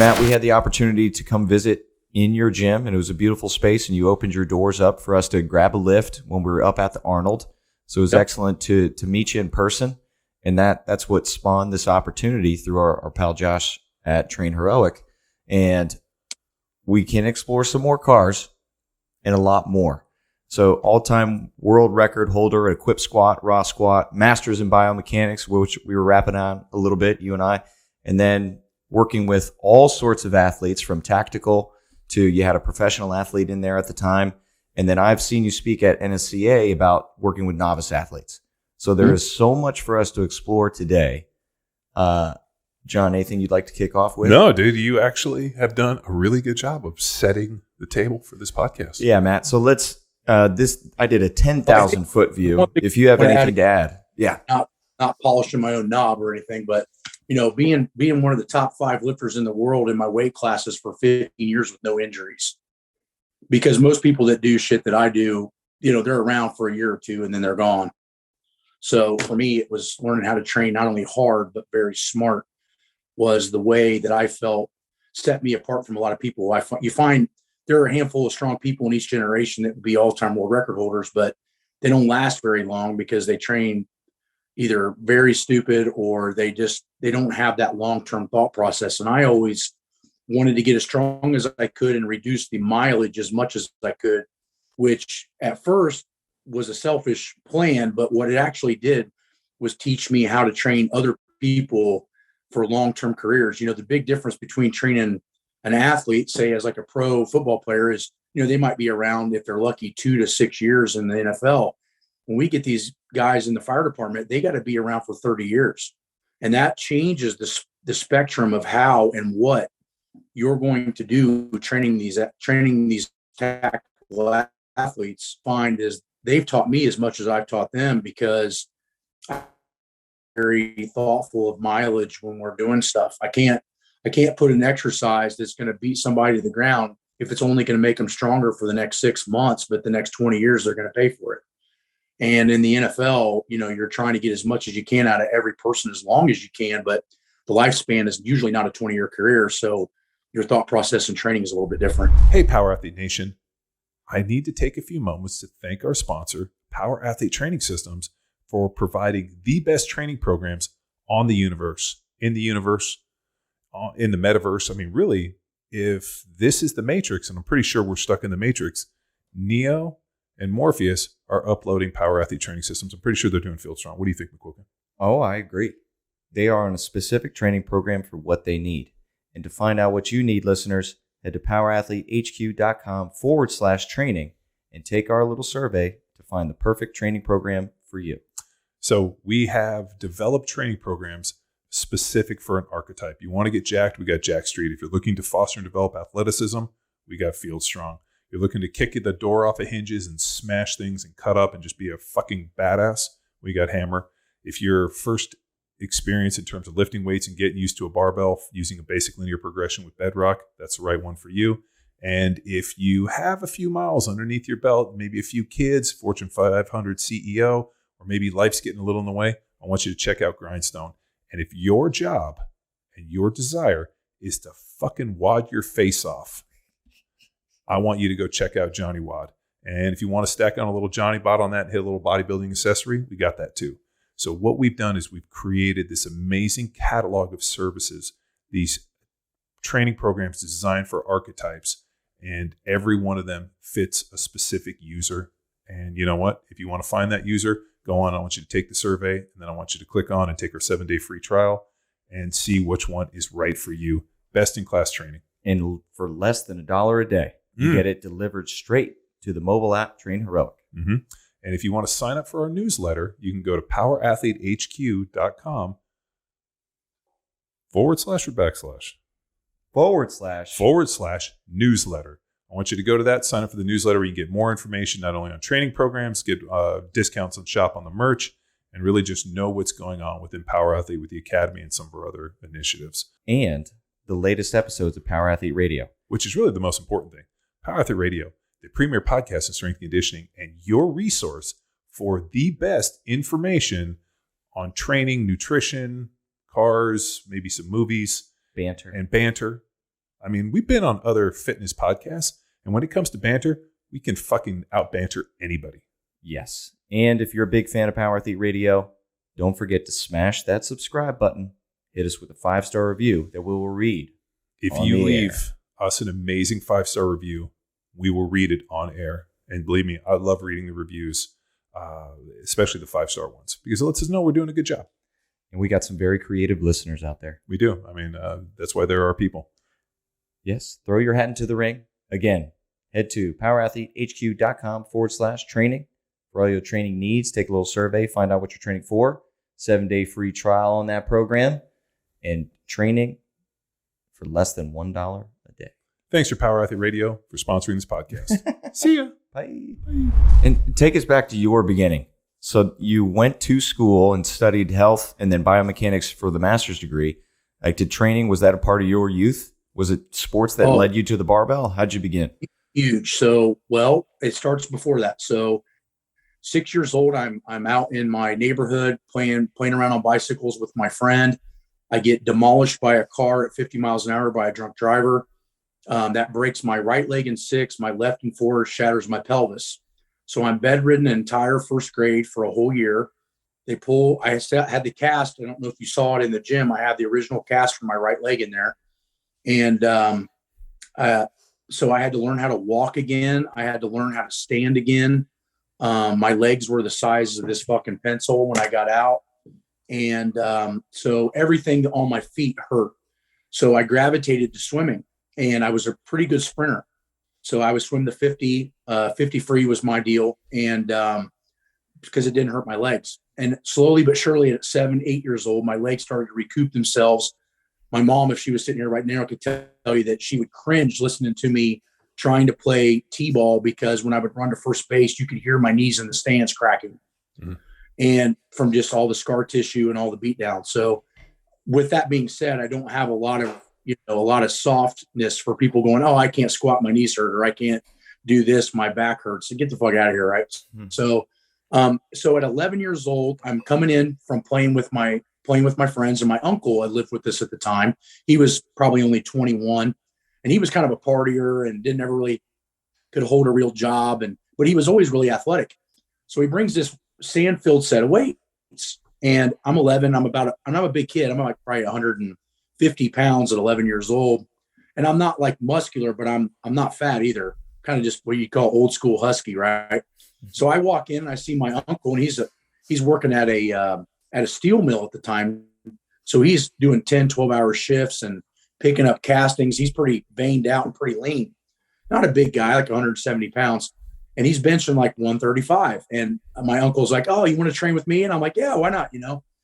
Matt, we had the opportunity to come visit in your gym, and it was a beautiful space, and you opened your doors up for us to grab a lift when we were up at the Arnold. So it was excellent to meet you in person, and that's what spawned this opportunity through our pal Josh at Train Heroic. And we can explore some more cars and a lot more. So all-time world record holder at equip squat, raw squat, masters in biomechanics, which we were rapping on a little bit, you and I, and then working with all sorts of athletes from tactical to you had a professional athlete in there at the time. And then I've seen you speak at NSCA about working with novice athletes. So there is so much for us to explore today. John, anything you'd like to kick off with? No, dude, you actually have done a really good job of setting the table for this podcast. Yeah, Matt. So let's, I did a 10,000 foot view. If you have anything to add. Yeah. Not polishing my own knob or anything, but being one of the top 5 lifters in the world in my weight classes for 15 years with no injuries, because most people that do shit that I do, they're around for a year or two and then they're gone. So for me, it was learning how to train not only hard, but very smart was the way that I felt set me apart from a lot of people. You find there are a handful of strong people in each generation that would be all-time world record holders, but they don't last very long because they train either very stupid or they don't have that long-term thought process. And I always wanted to get as strong as I could and reduce the mileage as much as I could, which at first was a selfish plan, but what it actually did was teach me how to train other people for long-term careers. The big difference between training an athlete, say as like a pro football player, is, they might be around, if they're lucky, 2 to 6 years in the NFL. When we get these guys in the fire department, they got to be around for 30 years. And that changes the spectrum of how and what you're going to do training these tactical athletes. Find is they've taught me as much as I've taught them, because I'm very thoughtful of mileage when we're doing stuff. I can't put an exercise that's going to beat somebody to the ground if it's only going to make them stronger for the next 6 months, but the next 20 years they're going to pay for it. And in the NFL, you're trying to get as much as you can out of every person as long as you can, but the lifespan is usually not a 20-year career. So your thought process and training is a little bit different. Hey, Power Athlete Nation. I need to take a few moments to thank our sponsor, Power Athlete Training Systems, for providing the best training programs on the universe, in the metaverse. I mean, really, if this is the Matrix, and I'm pretty sure we're stuck in the Matrix, Neo and Morpheus are uploading Power Athlete Training Systems. I'm pretty sure they're doing Field Strong. What do you think, McQuilkin? Oh, I agree. They are on a specific training program for what they need. And to find out what you need, listeners, head to powerathletehq.com/training and take our little survey to find the perfect training program for you. So we have developed training programs specific for an archetype. You want to get jacked, we got Jack Street. If you're looking to foster and develop athleticism, we got Field Strong. You're looking to kick the door off of hinges and smash things and cut up and just be a fucking badass, we got Hammer. If your first experience in terms of lifting weights and getting used to a barbell using a basic linear progression with Bedrock, that's the right one for you. And if you have a few miles underneath your belt, maybe a few kids, Fortune 500 CEO, or maybe life's getting a little in the way, I want you to check out Grindstone. And if your job and your desire is to fucking wad your face off, I want you to go check out Johnny Wad. And if you want to stack on a little Johnny Bot on that and hit a little bodybuilding accessory, we got that too. So what we've done is we've created this amazing catalog of services, these training programs designed for archetypes, and every one of them fits a specific user. And you know what? If you want to find that user, go on. I want you to take the survey, and then I want you to click on and take our 7-day free trial and see which one is right for you. Best in class training. And for less than $1 a day, you get it delivered straight to the mobile app Train Heroic. Mm-hmm. And if you want to sign up for our newsletter, you can go to powerathletehq.com / or / newsletter. I want you to go to that, sign up for the newsletter where you can get more information, not only on training programs, get discounts on shop on the merch, and really just know what's going on within Power Athlete with the Academy and some of our other initiatives. And the latest episodes of Power Athlete Radio. Which is really the most important thing. Power Athlete Radio, the premier podcast in strength and conditioning, and your resource for the best information on training, nutrition, cars, maybe some movies, banter, I mean, we've been on other fitness podcasts, and when it comes to banter, we can fucking out banter anybody. Yes. And if you're a big fan of Power Athlete Radio, don't forget to smash that subscribe button. Hit us with a 5-star review that we will read. If you leave us an amazing 5-star review, we will read it on air. And believe me, I love reading the reviews, especially the 5-star ones, because it lets us know we're doing a good job. And we got some very creative listeners out there. We do. I mean, that's why there are people. Yes. Throw your hat into the ring. Again, head to powerathletehq.com/training for all your training needs. Take a little survey, find out what you're training for. 7-day free trial on that program, and training for less than $1 a day. Thanks for Power Athlete Radio for sponsoring this podcast. See ya. Bye. And take us back to your beginning. So you went to school and studied health and then biomechanics for the master's degree. Like, did training, was that a part of your youth? Was it sports that led you to the barbell? How'd you begin? Huge. So, well, it starts before that. So 6 years old, I'm out in my neighborhood playing around on bicycles with my friend. I get demolished by a car at 50 miles an hour by a drunk driver. That breaks my right leg in 6, my left in 4, shatters my pelvis. So I'm bedridden the entire first grade for a whole year. I had the cast. I don't know if you saw it in the gym. I have the original cast for my right leg in there. And so I had to learn how to walk again. I had to learn how to stand again. My legs were the size of this fucking pencil when I got out. And so everything on my feet hurt. So I gravitated to swimming, and I was a pretty good sprinter. So I would swim the 50 free was my deal. And because it didn't hurt my legs. And slowly but surely at 7, 8 years old, my legs started to recoup themselves. My mom, if she was sitting here right now, could tell you that she would cringe listening to me trying to play T-ball, because when I would run to first base, you could hear my knees in the stands cracking. Mm-hmm. And from just all the scar tissue and all the beat down. So with that being said, I don't have a lot of softness for people going, oh, I can't squat, my knees hurt, or I can't do this, my back hurts. So get the fuck out of here. Right. Mm-hmm. So at 11 years old, I'm coming in from playing with my friends, and my uncle, I lived with this at the time. He was probably only 21, and he was kind of a partier and didn't ever really could hold a real job. But he was always really athletic. So he brings this sand-filled set of weights, and I'm 11. I'm a big kid. I'm like probably 150 pounds at 11 years old. And I'm not like muscular, but I'm not fat either. Kind of just what you call old school husky. Right. So I walk in and I see my uncle, and he's working at a steel mill at the time. So he's doing 10, 12-hour shifts and picking up castings. He's pretty veined out and pretty lean. Not a big guy, like 170 pounds. And he's benching like 135. And my uncle's like, oh, you want to train with me? And I'm like, yeah, why not?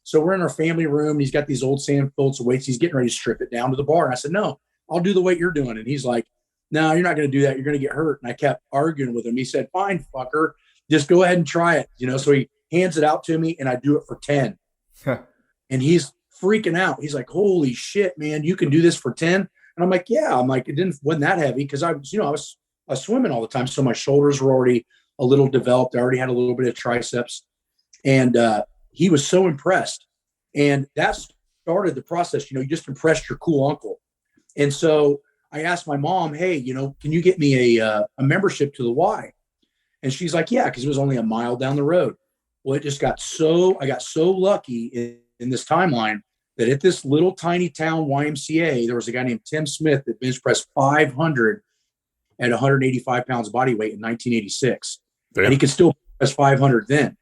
So we're in our family room, and he's got these old sand-filled weights. He's getting ready to strip it down to the bar. And I said, no, I'll do the weight you're doing. And he's like, no, you're not going to do that. You're going to get hurt. And I kept arguing with him. He said, fine, fucker, just go ahead and try it. So he hands it out to me, and I do it for 10. And he's freaking out. He's like, holy shit, man, you can do this for 10. And I'm like, yeah. I'm like, wasn't that heavy, because I was swimming all the time. So my shoulders were already a little developed. I already had a little bit of triceps. And he was so impressed. And that started the process. You just impressed your cool uncle. And so I asked my mom, hey, can you get me a membership to the Y? And she's like, yeah, because it was only a mile down the road. Well, I got so lucky in this timeline that at this little tiny town YMCA, there was a guy named Tim Smith that bench pressed 500 at 185 pounds body weight in 1986. Damn. And he could still press 500 then.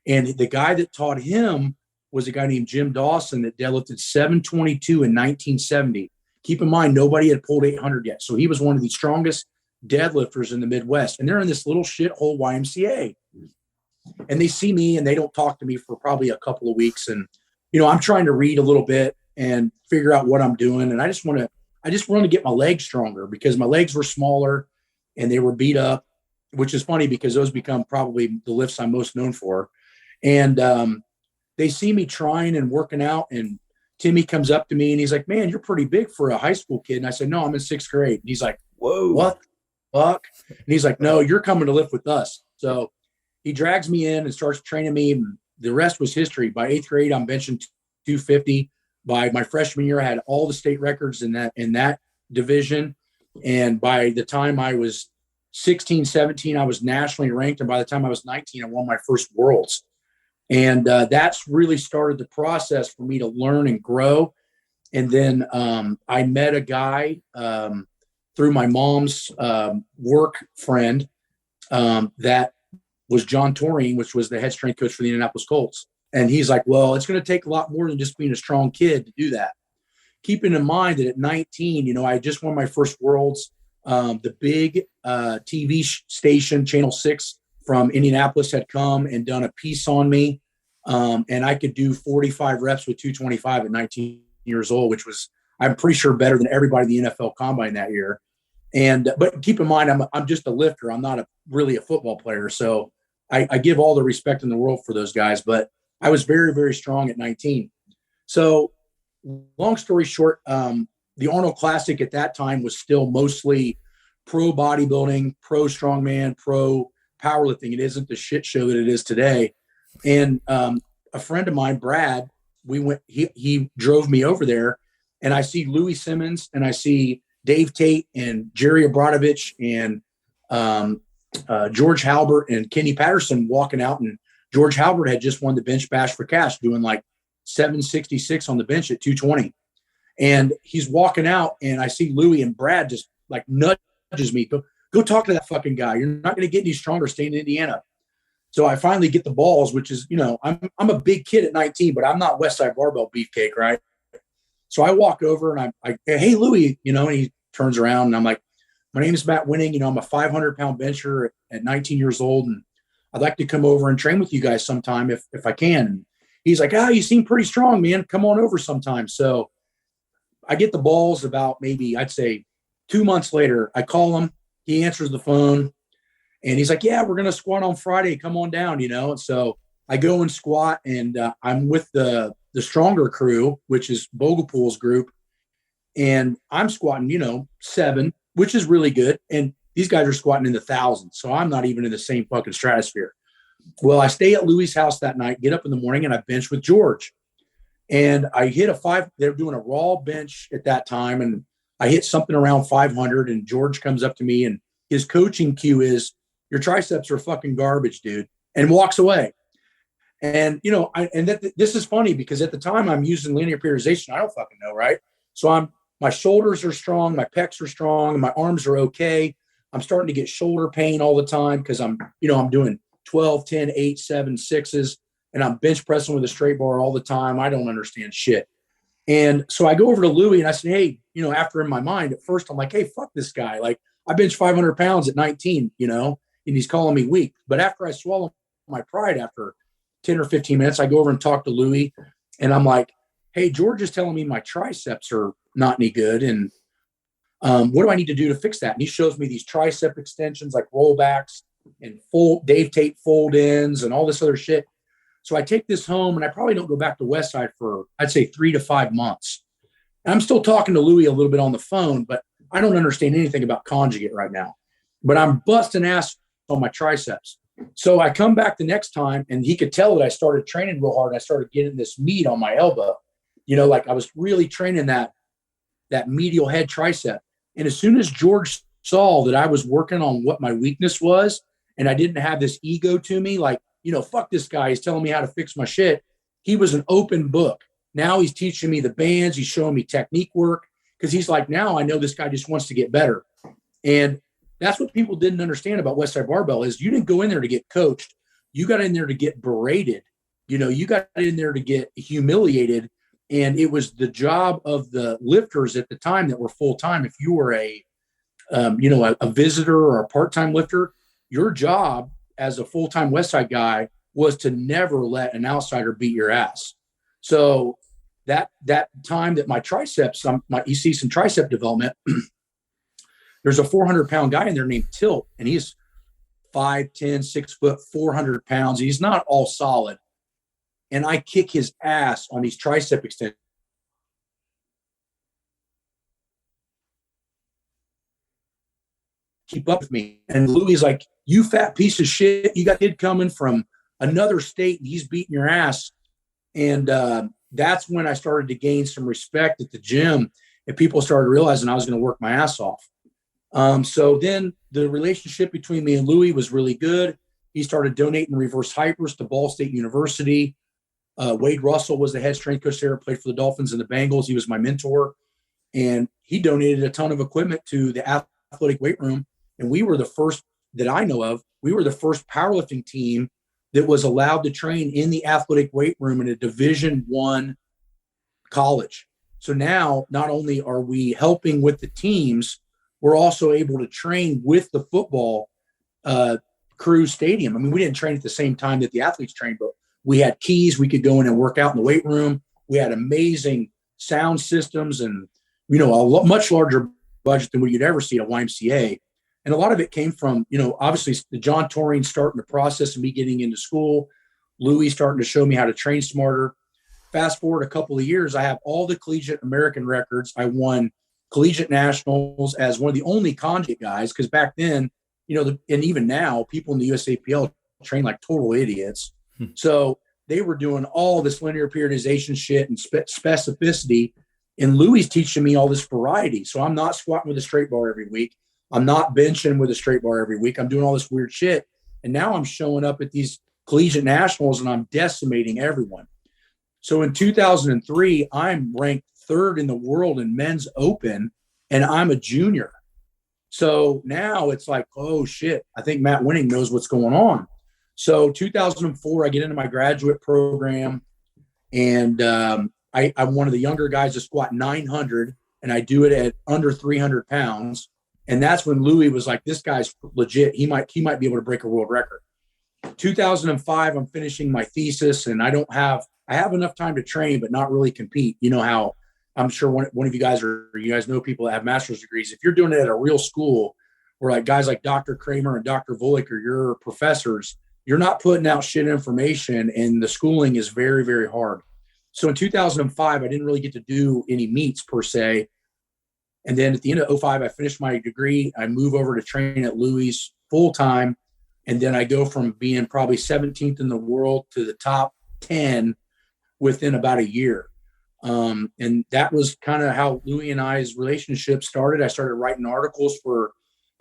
And the guy that taught him was a guy named Jim Dawson that deadlifted 722 in 1970. Keep in mind, nobody had pulled 800 yet. So he was one of the strongest deadlifters in the Midwest. And they're in this little shithole YMCA. And they see me, and they don't talk to me for probably a couple of weeks. And, I'm trying to read a little bit and figure out what I'm doing. And I just want to get my legs stronger, because my legs were smaller and they were beat up, which is funny because those become probably the lifts I'm most known for. And they see me trying and working out, and Timmy comes up to me and he's like, man, you're pretty big for a high school kid. And I said, no, I'm in 6th grade. And he's like, whoa, what the fuck? And he's like, no, you're coming to lift with us. So he drags me in and starts training me. And the rest was history. By 8th grade, I'm benching 250. By my freshman year, I had all the state records in that division. And by the time I was 16, 17, I was nationally ranked. And by the time I was 19, I won my first worlds. And that's really started the process for me to learn and grow. And then I met a guy through my mom's work friend that was John Torring, which was the head strength coach for the Indianapolis Colts. And he's like, well, it's going to take a lot more than just being a strong kid to do that. Keeping in mind that at 19, I just won my first worlds. The big TV station, Channel 6 from Indianapolis, had come and done a piece on me. And I could do 45 reps with 225 at 19 years old, which was, I'm pretty sure, better than everybody in the NFL combine that year. And but keep in mind, I'm just a lifter. I'm not really a football player. So I give all the respect in the world for those guys. But I was very, very strong at 19. So long story short, the Arnold Classic at that time was still mostly pro bodybuilding, pro strongman, pro powerlifting. It isn't the shit show that it is today. And a friend of mine, Brad, he drove me over there, and I see Louie Simmons and I see Dave Tate and Jerry Abramovich and George Halbert and Kenny Patterson walking out. And George Halbert had just won the bench bash for cash, doing like 766 on the bench at 220. And he's walking out, and I see Louie, and Brad just like nudges me. Go talk to that fucking guy. You're not going to get any stronger staying in Indiana. So I finally get the balls, which is, I'm a big kid at 19, but I'm not Westside Barbell beefcake, right? So I walk over and I hey, Louie, and he turns around and I'm like, my name is Matt Wenning. I'm a 500-pound bencher at 19 years old, and I'd like to come over and train with you guys sometime if I can. And he's like, you seem pretty strong, man. Come on over sometime. So I get the balls about maybe, I'd say 2 months later. I call him. He answers the phone. And he's like, yeah, we're going to squat on Friday. Come on down, And so I go and squat, and I'm with the stronger crew, which is Boglepool's group. And I'm squatting, 7, which is really good. And these guys are squatting in the thousands. So I'm not even in the same fucking stratosphere. Well, I stay at Louie's house that night, get up in the morning, and I bench with George. And I hit a 5. They're doing a raw bench at that time. And I hit something around 500. And George comes up to me, and his coaching cue is, your triceps are fucking garbage, dude, and walks away. And, this is funny because at the time I'm using linear periodization. I don't fucking know, right? So my shoulders are strong, my pecs are strong, and my arms are okay. I'm starting to get shoulder pain all the time because I'm doing 12, 10, 8, 7, 6s, and I'm bench pressing with a straight bar all the time. I don't understand shit. And so I go over to Louie and I said, hey, after in my mind, at first I'm like, hey, fuck this guy. Like, I bench 500 pounds at 19, and he's calling me weak. But after I swallow my pride, after 10 or 15 minutes, I go over and talk to Louie, and I'm like, hey, George is telling me my triceps are not any good. And what do I need to do to fix that? And he shows me these tricep extensions, like rollbacks and Dave Tate fold ins and all this other shit. So I take this home, and I probably don't go back to Westside for, I'd say, 3 to 5 months. And I'm still talking to Louie a little bit on the phone, but I don't understand anything about Conjugate right now. But I'm busting ass on my triceps. So I come back the next time, and he could tell that I started training real hard. And I started getting this meat on my elbow, like I was really training that medial head tricep. And as soon as George saw that I was working on what my weakness was, and I didn't have this ego to me, like, fuck this guy, he's telling me how to fix my shit. He was an open book. Now he's teaching me the bands. He's showing me technique work, because he's like, now I know this guy just wants to get better. And that's what people didn't understand about Westside Barbell is you didn't go in there to get coached. You got in there to get berated. You got in there to get humiliated. And it was the job of the lifters at the time that were full-time. If you were a visitor or a part-time lifter, your job as a full-time Westside guy was to never let an outsider beat your ass. So that time that my triceps, you see some tricep development, there's a 400-pound guy in there named Tilt, and he's 5'10", 6 foot, 400 pounds. He's not all solid. And I kick his ass on these tricep extensions. Keep up with me. And Louie's like, you fat piece of shit. You got a kid coming from another state, and he's beating your ass. And that's when I started to gain some respect at the gym. and people started realizing I was going to work my ass off. So then the relationship between me and Louie was really good. He started donating reverse hypers to Ball State University. Wade Russell was the head strength coach there, played for the Dolphins and the Bengals. He was my mentor, and he donated a ton of equipment to the athletic weight room. And we were the first that I know of. We were the first powerlifting team that was allowed to train in the athletic weight room in a Division I college. So now not only are we helping with the teams, we're also able to train with the football crew stadium. I mean, we didn't train at the same time that the athletes trained, but we had keys. We could go in and work out in the weight room. We had amazing sound systems and, much larger budget than what you'd ever see at a YMCA. And a lot of it came from, obviously the John Touring starting the process of me getting into school, Louie starting to show me how to train smarter. Fast forward a couple of years, I have all the collegiate American records. I won collegiate nationals as one of the only conjugate guys, because back then, and even now, people in the USAPL train like total idiots. So they were doing all this linear periodization shit and specificity. And Louie's teaching me all this variety. So I'm not squatting with a straight bar every week. I'm not benching with a straight bar every week. I'm doing all this weird shit. And now I'm showing up at these collegiate nationals and I'm decimating everyone. So in 2003, I'm ranked third in the world in men's open, and I'm a junior. So now it's like, oh shit, I think Matt Wenning knows what's going on. So 2004, I get into my graduate program, and I'm one of the younger guys to squat 900, and I do it at under 300 pounds. And that's when Louie was like, this guy's legit. He might be able to break a world record. 2005, I'm finishing my thesis, and I have enough time to train, but not really compete. You know how I'm sure one of you guys know people that have master's degrees. If you're doing it at a real school where like guys like Dr. Kramer and Dr. Volek are your professors, you're not putting out shit information, and the schooling is very, very hard. So in 2005, I didn't really get to do any meets per se. And then at the end of 2005, I finished my degree. I move over to train at Louie's full time. And then I go from being probably 17th in the world to the top 10 within about a year. And that was kind of how Louie and I's relationship started. I started writing articles for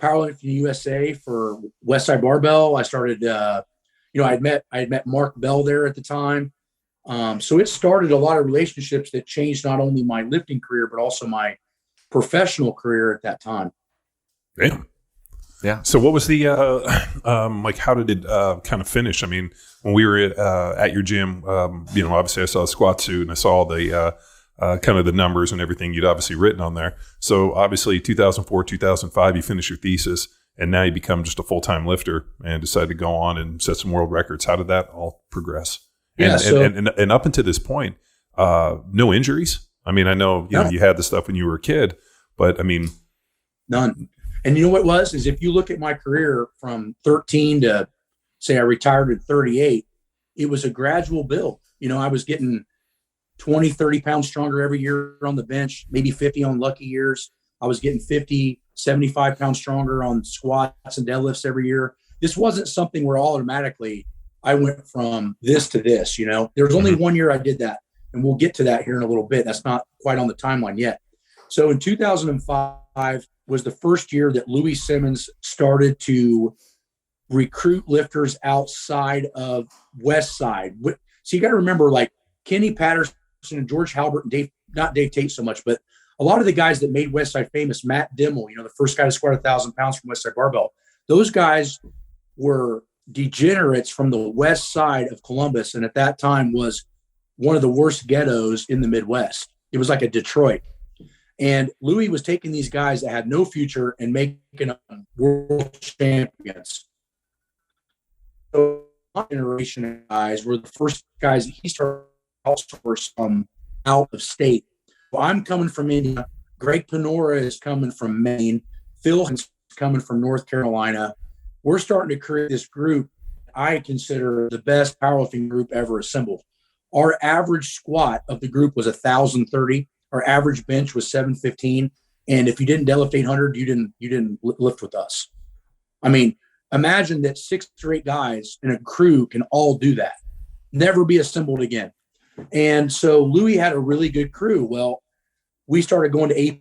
Powerlifting USA, for Westside Barbell. I started, I had met Mark Bell there at the time. So it started a lot of relationships that changed not only my lifting career, but also my professional career at that time. Yeah. So what was the, how did it kind of finish? I mean, when we were at your gym, obviously I saw the squat suit and I saw the kind of the numbers and everything you'd obviously written on there. So obviously 2004, 2005, you finished your thesis, and now you become just a full-time lifter and decide to go on and set some world records. How did that all progress? And up until this point, no injuries. I mean, I know, you had the stuff when you were a kid, but I mean, none. And you know what it was, is if you look at my career from 13 to say I retired at 38, it was a gradual build. I was getting 20, 30 pounds stronger every year on the bench, maybe 50 on lucky years. I was getting 50, 75 pounds stronger on squats and deadlifts every year. This wasn't something where automatically I went from this to this. There was only 1 year I did that. And we'll get to that here in a little bit. That's not quite on the timeline yet. So in 2005 was the first year that Louie Simmons started to recruit lifters outside of Westside. So you got to remember, like Kenny Patterson and George Halbert and not Dave Tate so much, but a lot of the guys that made Westside famous, Matt Dimmel, the first guy to squat 1,000 pounds from Westside Barbell. Those guys were degenerates from the west side of Columbus. And at that time was one of the worst ghettos in the Midwest. It was like a Detroit. And Louie was taking these guys that had no future and making them world champions. So my generation of guys were the first guys that he started outsource from out of state. Well, I'm coming from India. Greg Panora is coming from Maine. Phil is coming from North Carolina. We're starting to create this group I consider the best powerlifting group ever assembled. Our average squat of the group was 1,030. Our average bench was 715. And if you didn't deadlift 800, you didn't lift with us. I mean, imagine that 6 or 8 guys in a crew can all do that. Never be assembled again. And so Louie had a really good crew. Well, we started going to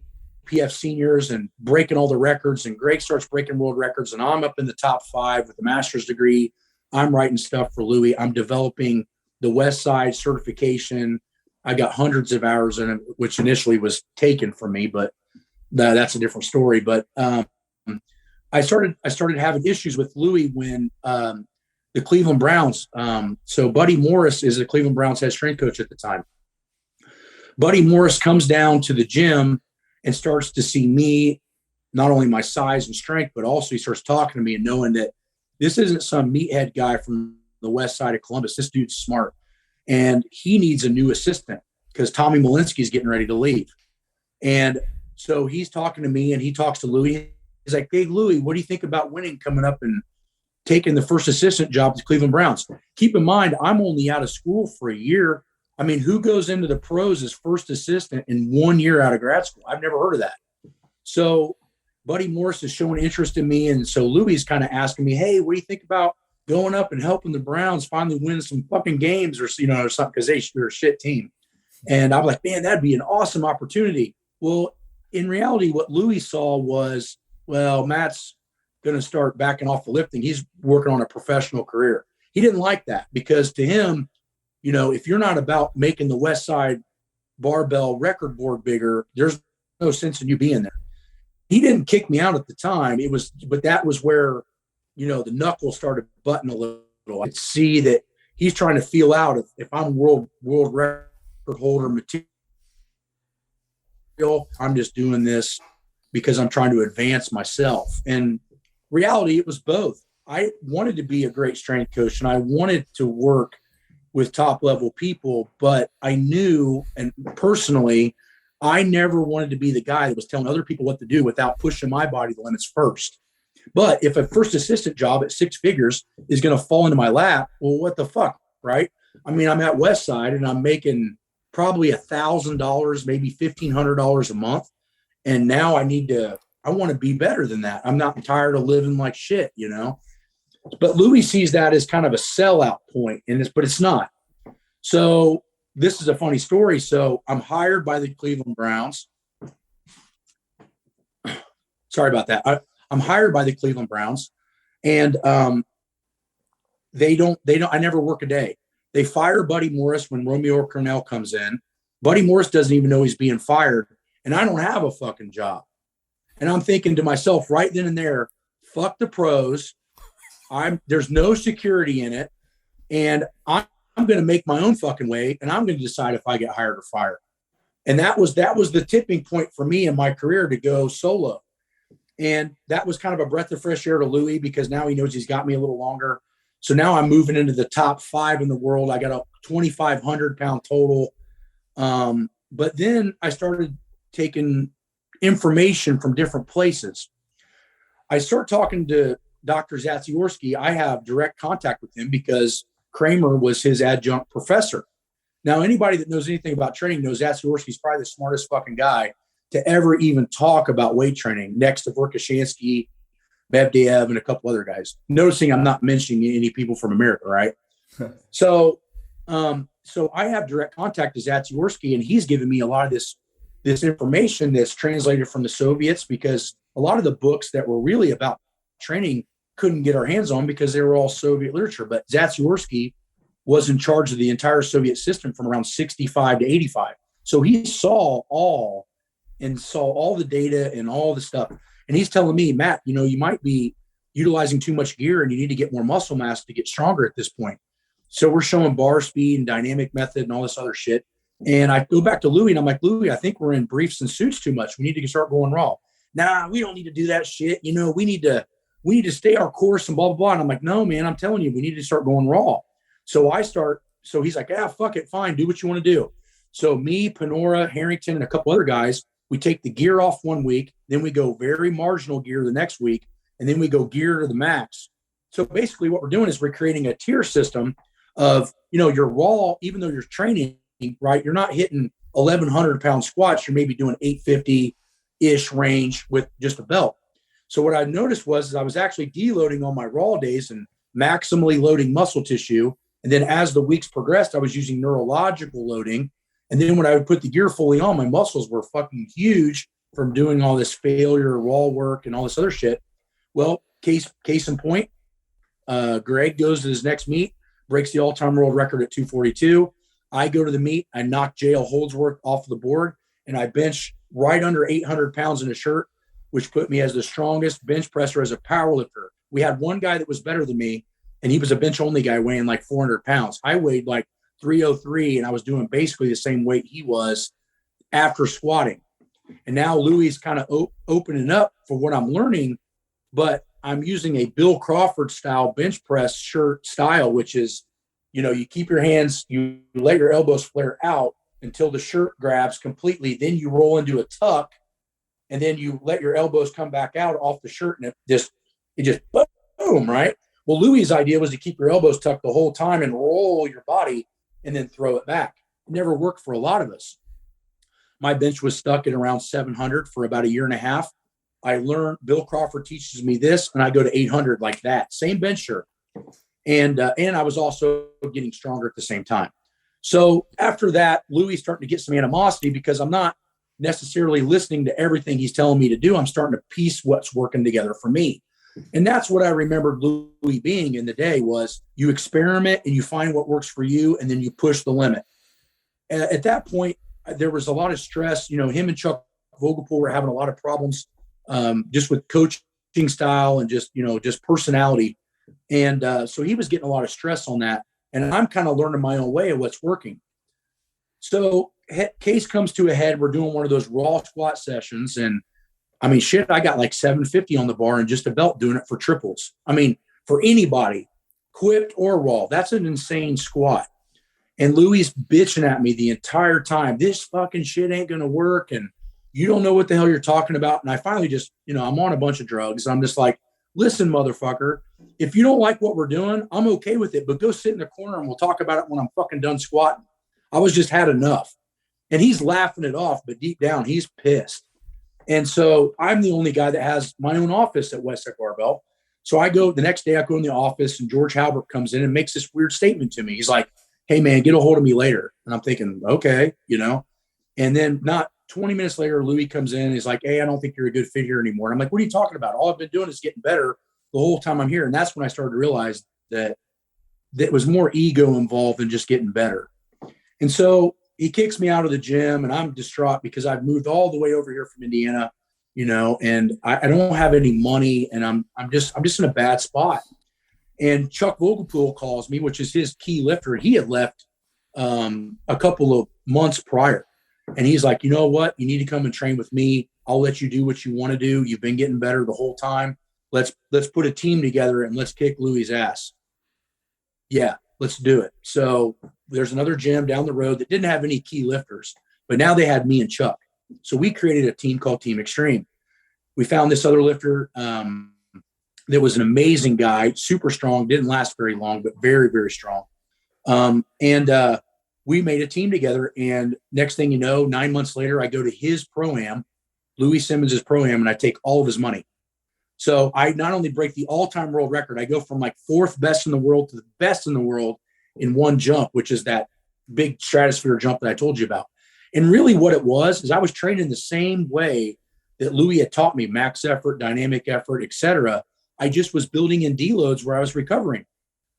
APF seniors and breaking all the records, and Greg starts breaking world records, and I'm up in the top 5 with a master's degree. I'm writing stuff for Louie. I'm developing the Westside certification. I got hundreds of hours in it, which initially was taken from me, but that's a different story. But I started having issues with Louie when the Cleveland Browns. So Buddy Morris is the Cleveland Browns head strength coach at the time. Buddy Morris comes down to the gym and starts to see me, not only my size and strength, but also he starts talking to me and knowing that this isn't some meathead guy from the west side of Columbus. This dude's smart, and he needs a new assistant because Tommy Malinsky is getting ready to leave. And so he's talking to me, and he talks to Louie. He's like, "Hey, Louie, what do you think about Wenning coming up and taking the first assistant job at the Cleveland Browns?" Keep in mind, I'm only out of school for a year. I mean, who goes into the pros as first assistant in 1 year out of grad school? I've never heard of that. So Buddy Morris is showing interest in me. And so Louie's kind of asking me, "Hey, what do you think about going up and helping the Browns finally win some fucking games or something?" Because they're a shit team. And I'm like, "Man, that'd be an awesome opportunity." Well, in reality, what Louie saw was, well, Matt's going to start backing off the lifting. He's working on a professional career. He didn't like that because to him, if you're not about making the Westside Barbell record board bigger, there's no sense in you being there. He didn't kick me out at the time. But that was where, the knuckles started butting a little. I could see that he's trying to feel out if I'm world record holder material. I'm just doing this because I'm trying to advance myself. And reality, it was both. I wanted to be a great strength coach and I wanted to work with top level people, but I knew, and personally, I never wanted to be the guy that was telling other people what to do without pushing my body the limits first. But if a first assistant job at 6 figures is going to fall into my lap, well, what the fuck, right? I mean, I'm at Westside and I'm making probably $1,000, maybe $1,500 a month. And now I want to be better than that. I'm not tired of living like shit, But Louie sees that as kind of a sellout point, but it's not. So this is a funny story. So I'm hired by the Cleveland Browns. Sorry about that. I'm hired by the Cleveland Browns, and I never work a day. They fire Buddy Morris when Romeo Cornell comes in. Buddy Morris doesn't even know he's being fired, and I don't have a fucking job. And I'm thinking to myself right then and there, fuck the pros. There's no security in it, and I'm going to make my own fucking way, and I'm going to decide if I get hired or fired. And that was the tipping point for me in my career to go solo. And that was kind of a breath of fresh air to Louie because now he knows he's got me a little longer. So now I'm moving into the top 5 in the world. I got a 2,500 pound total. But then I started taking information from different places. I start talking to Dr. Zatsiorsky. I have direct contact with him because Kramer was his adjunct professor. Now, anybody that knows anything about training knows Zatsiorsky's probably the smartest fucking guy to ever even talk about weight training, next to Vorkashansky, Bevdev, and a couple other guys. Noticing I'm not mentioning any people from America, right? So I have direct contact to Zatsiorsky, and he's given me a lot of this information that's translated from the Soviets because a lot of the books that were really about training couldn't get our hands on because they were all Soviet literature. But Zatsiorsky was in charge of the entire Soviet system from around 65 to 85. So he saw all the data and all the stuff. And he's telling me, Matt, you might be utilizing too much gear and you need to get more muscle mass to get stronger at this point. So we're showing bar speed and dynamic method and all this other shit. And I go back to Louie and I'm like, Louie, I think we're in briefs and suits too much. We need to start going raw. Nah, we don't need to do that shit. We need to stay our course and blah, blah, blah. And I'm like, no, man, I'm telling you, we need to start going raw. So he's like, fuck it. Fine. Do what you want to do. So me, Panora, Harrington, and a couple other guys, we take the gear off 1 week, then we go very marginal gear the next week, and then we go gear to the max. So basically what we're doing is we're creating a tier system of, you're raw, even though you're training, right? You're not hitting 1,100 pound squats. You're maybe doing 850-ish range with just a belt. So what I noticed was I was actually deloading on my raw days and maximally loading muscle tissue. And then as the weeks progressed, I was using neurological loading. And then when I would put the gear fully on, my muscles were fucking huge from doing all this failure wall work and all this other shit. Well, case in point, Greg goes to his next meet, breaks the all-time world record at 242. I go to the meet, I knock JL Holdsworth off the board, and I bench right under 800 pounds in a shirt, which put me as the strongest bench presser as a power lifter. We had one guy that was better than me, and he was a bench only guy weighing like 400 pounds. I weighed like 303, and I was doing basically the same weight he was after squatting. And now Louie's kind of opening up for what I'm learning, but I'm using a Bill Crawford style bench press shirt style, which is, you keep your hands, you let your elbows flare out until the shirt grabs completely. Then you roll into a tuck, and then you let your elbows come back out off the shirt, and it just boom, right? Well, Louie's idea was to keep your elbows tucked the whole time and roll your body and then throw it back. It never worked for a lot of us. My bench was stuck at around 700 for about a year and a half. I learned, Bill Crawford teaches me this, and I go to 800 like that, same bench shirt. And I was also getting stronger at the same time. So after that, Louie's starting to get some animosity because I'm not necessarily listening to everything he's telling me to do. I'm starting to piece what's working together for me. And that's what I remembered Louie being in the day was you experiment and you find what works for you, and then you push the limit. At that point, there was a lot of stress. Him and Chuck Vogelpool were having a lot of problems just with coaching style and just personality. And so he was getting a lot of stress on that. And I'm kind of learning my own way of what's working. So case comes to a head. We're doing one of those raw squat sessions. And I mean, shit, I got like 750 on the bar and just a belt doing it for triples. I mean, for anybody, equipped or raw, that's an insane squat. And Louie's bitching at me the entire time. This fucking shit ain't going to work. And you don't know what the hell you're talking about. And I finally just, I'm on a bunch of drugs. I'm just like, listen, motherfucker, if you don't like what we're doing, I'm okay with it, but go sit in the corner and we'll talk about it when I'm fucking done squatting. I was just had enough. And he's laughing it off, but deep down, he's pissed. And so I'm the only guy that has my own office at Westside Barbell. So the next day I go in the office and George Halbert comes in and makes this weird statement to me. He's like, hey man, get a hold of me later. And I'm thinking, okay, and then not 20 minutes later, Louie comes in and he's like, hey, I don't think you're a good fit here anymore. And I'm like, what are you talking about? All I've been doing is getting better the whole time I'm here. And that's when I started to realize that there was more ego involved than just getting better. And so he kicks me out of the gym and I'm distraught because I've moved all the way over here from Indiana, and I don't have any money and I'm just in a bad spot. And Chuck Vogelpool calls me, which is his key lifter. He had left a couple of months prior. And he's like, you know what? You need to come and train with me. I'll let you do what you want to do. You've been getting better the whole time. Let's put a team together and let's kick Louie's ass. Yeah, let's do it. So there's another gym down the road that didn't have any key lifters, but now they had me and Chuck. So we created a team called Team Extreme. We found this other lifter that was an amazing guy, super strong, didn't last very long, but very, very strong. We made a team together, and next thing you know, 9 months later, I go to his pro-am, Louie Simmons' pro-am, and I take all of his money. So I not only break the all-time world record, I go from like fourth best in the world to the best in the world in one jump, which is that big stratosphere jump that I told you about. And really what it was is I was training the same way that Louie had taught me, max effort, dynamic effort, etc. I just was building in deloads where I was recovering.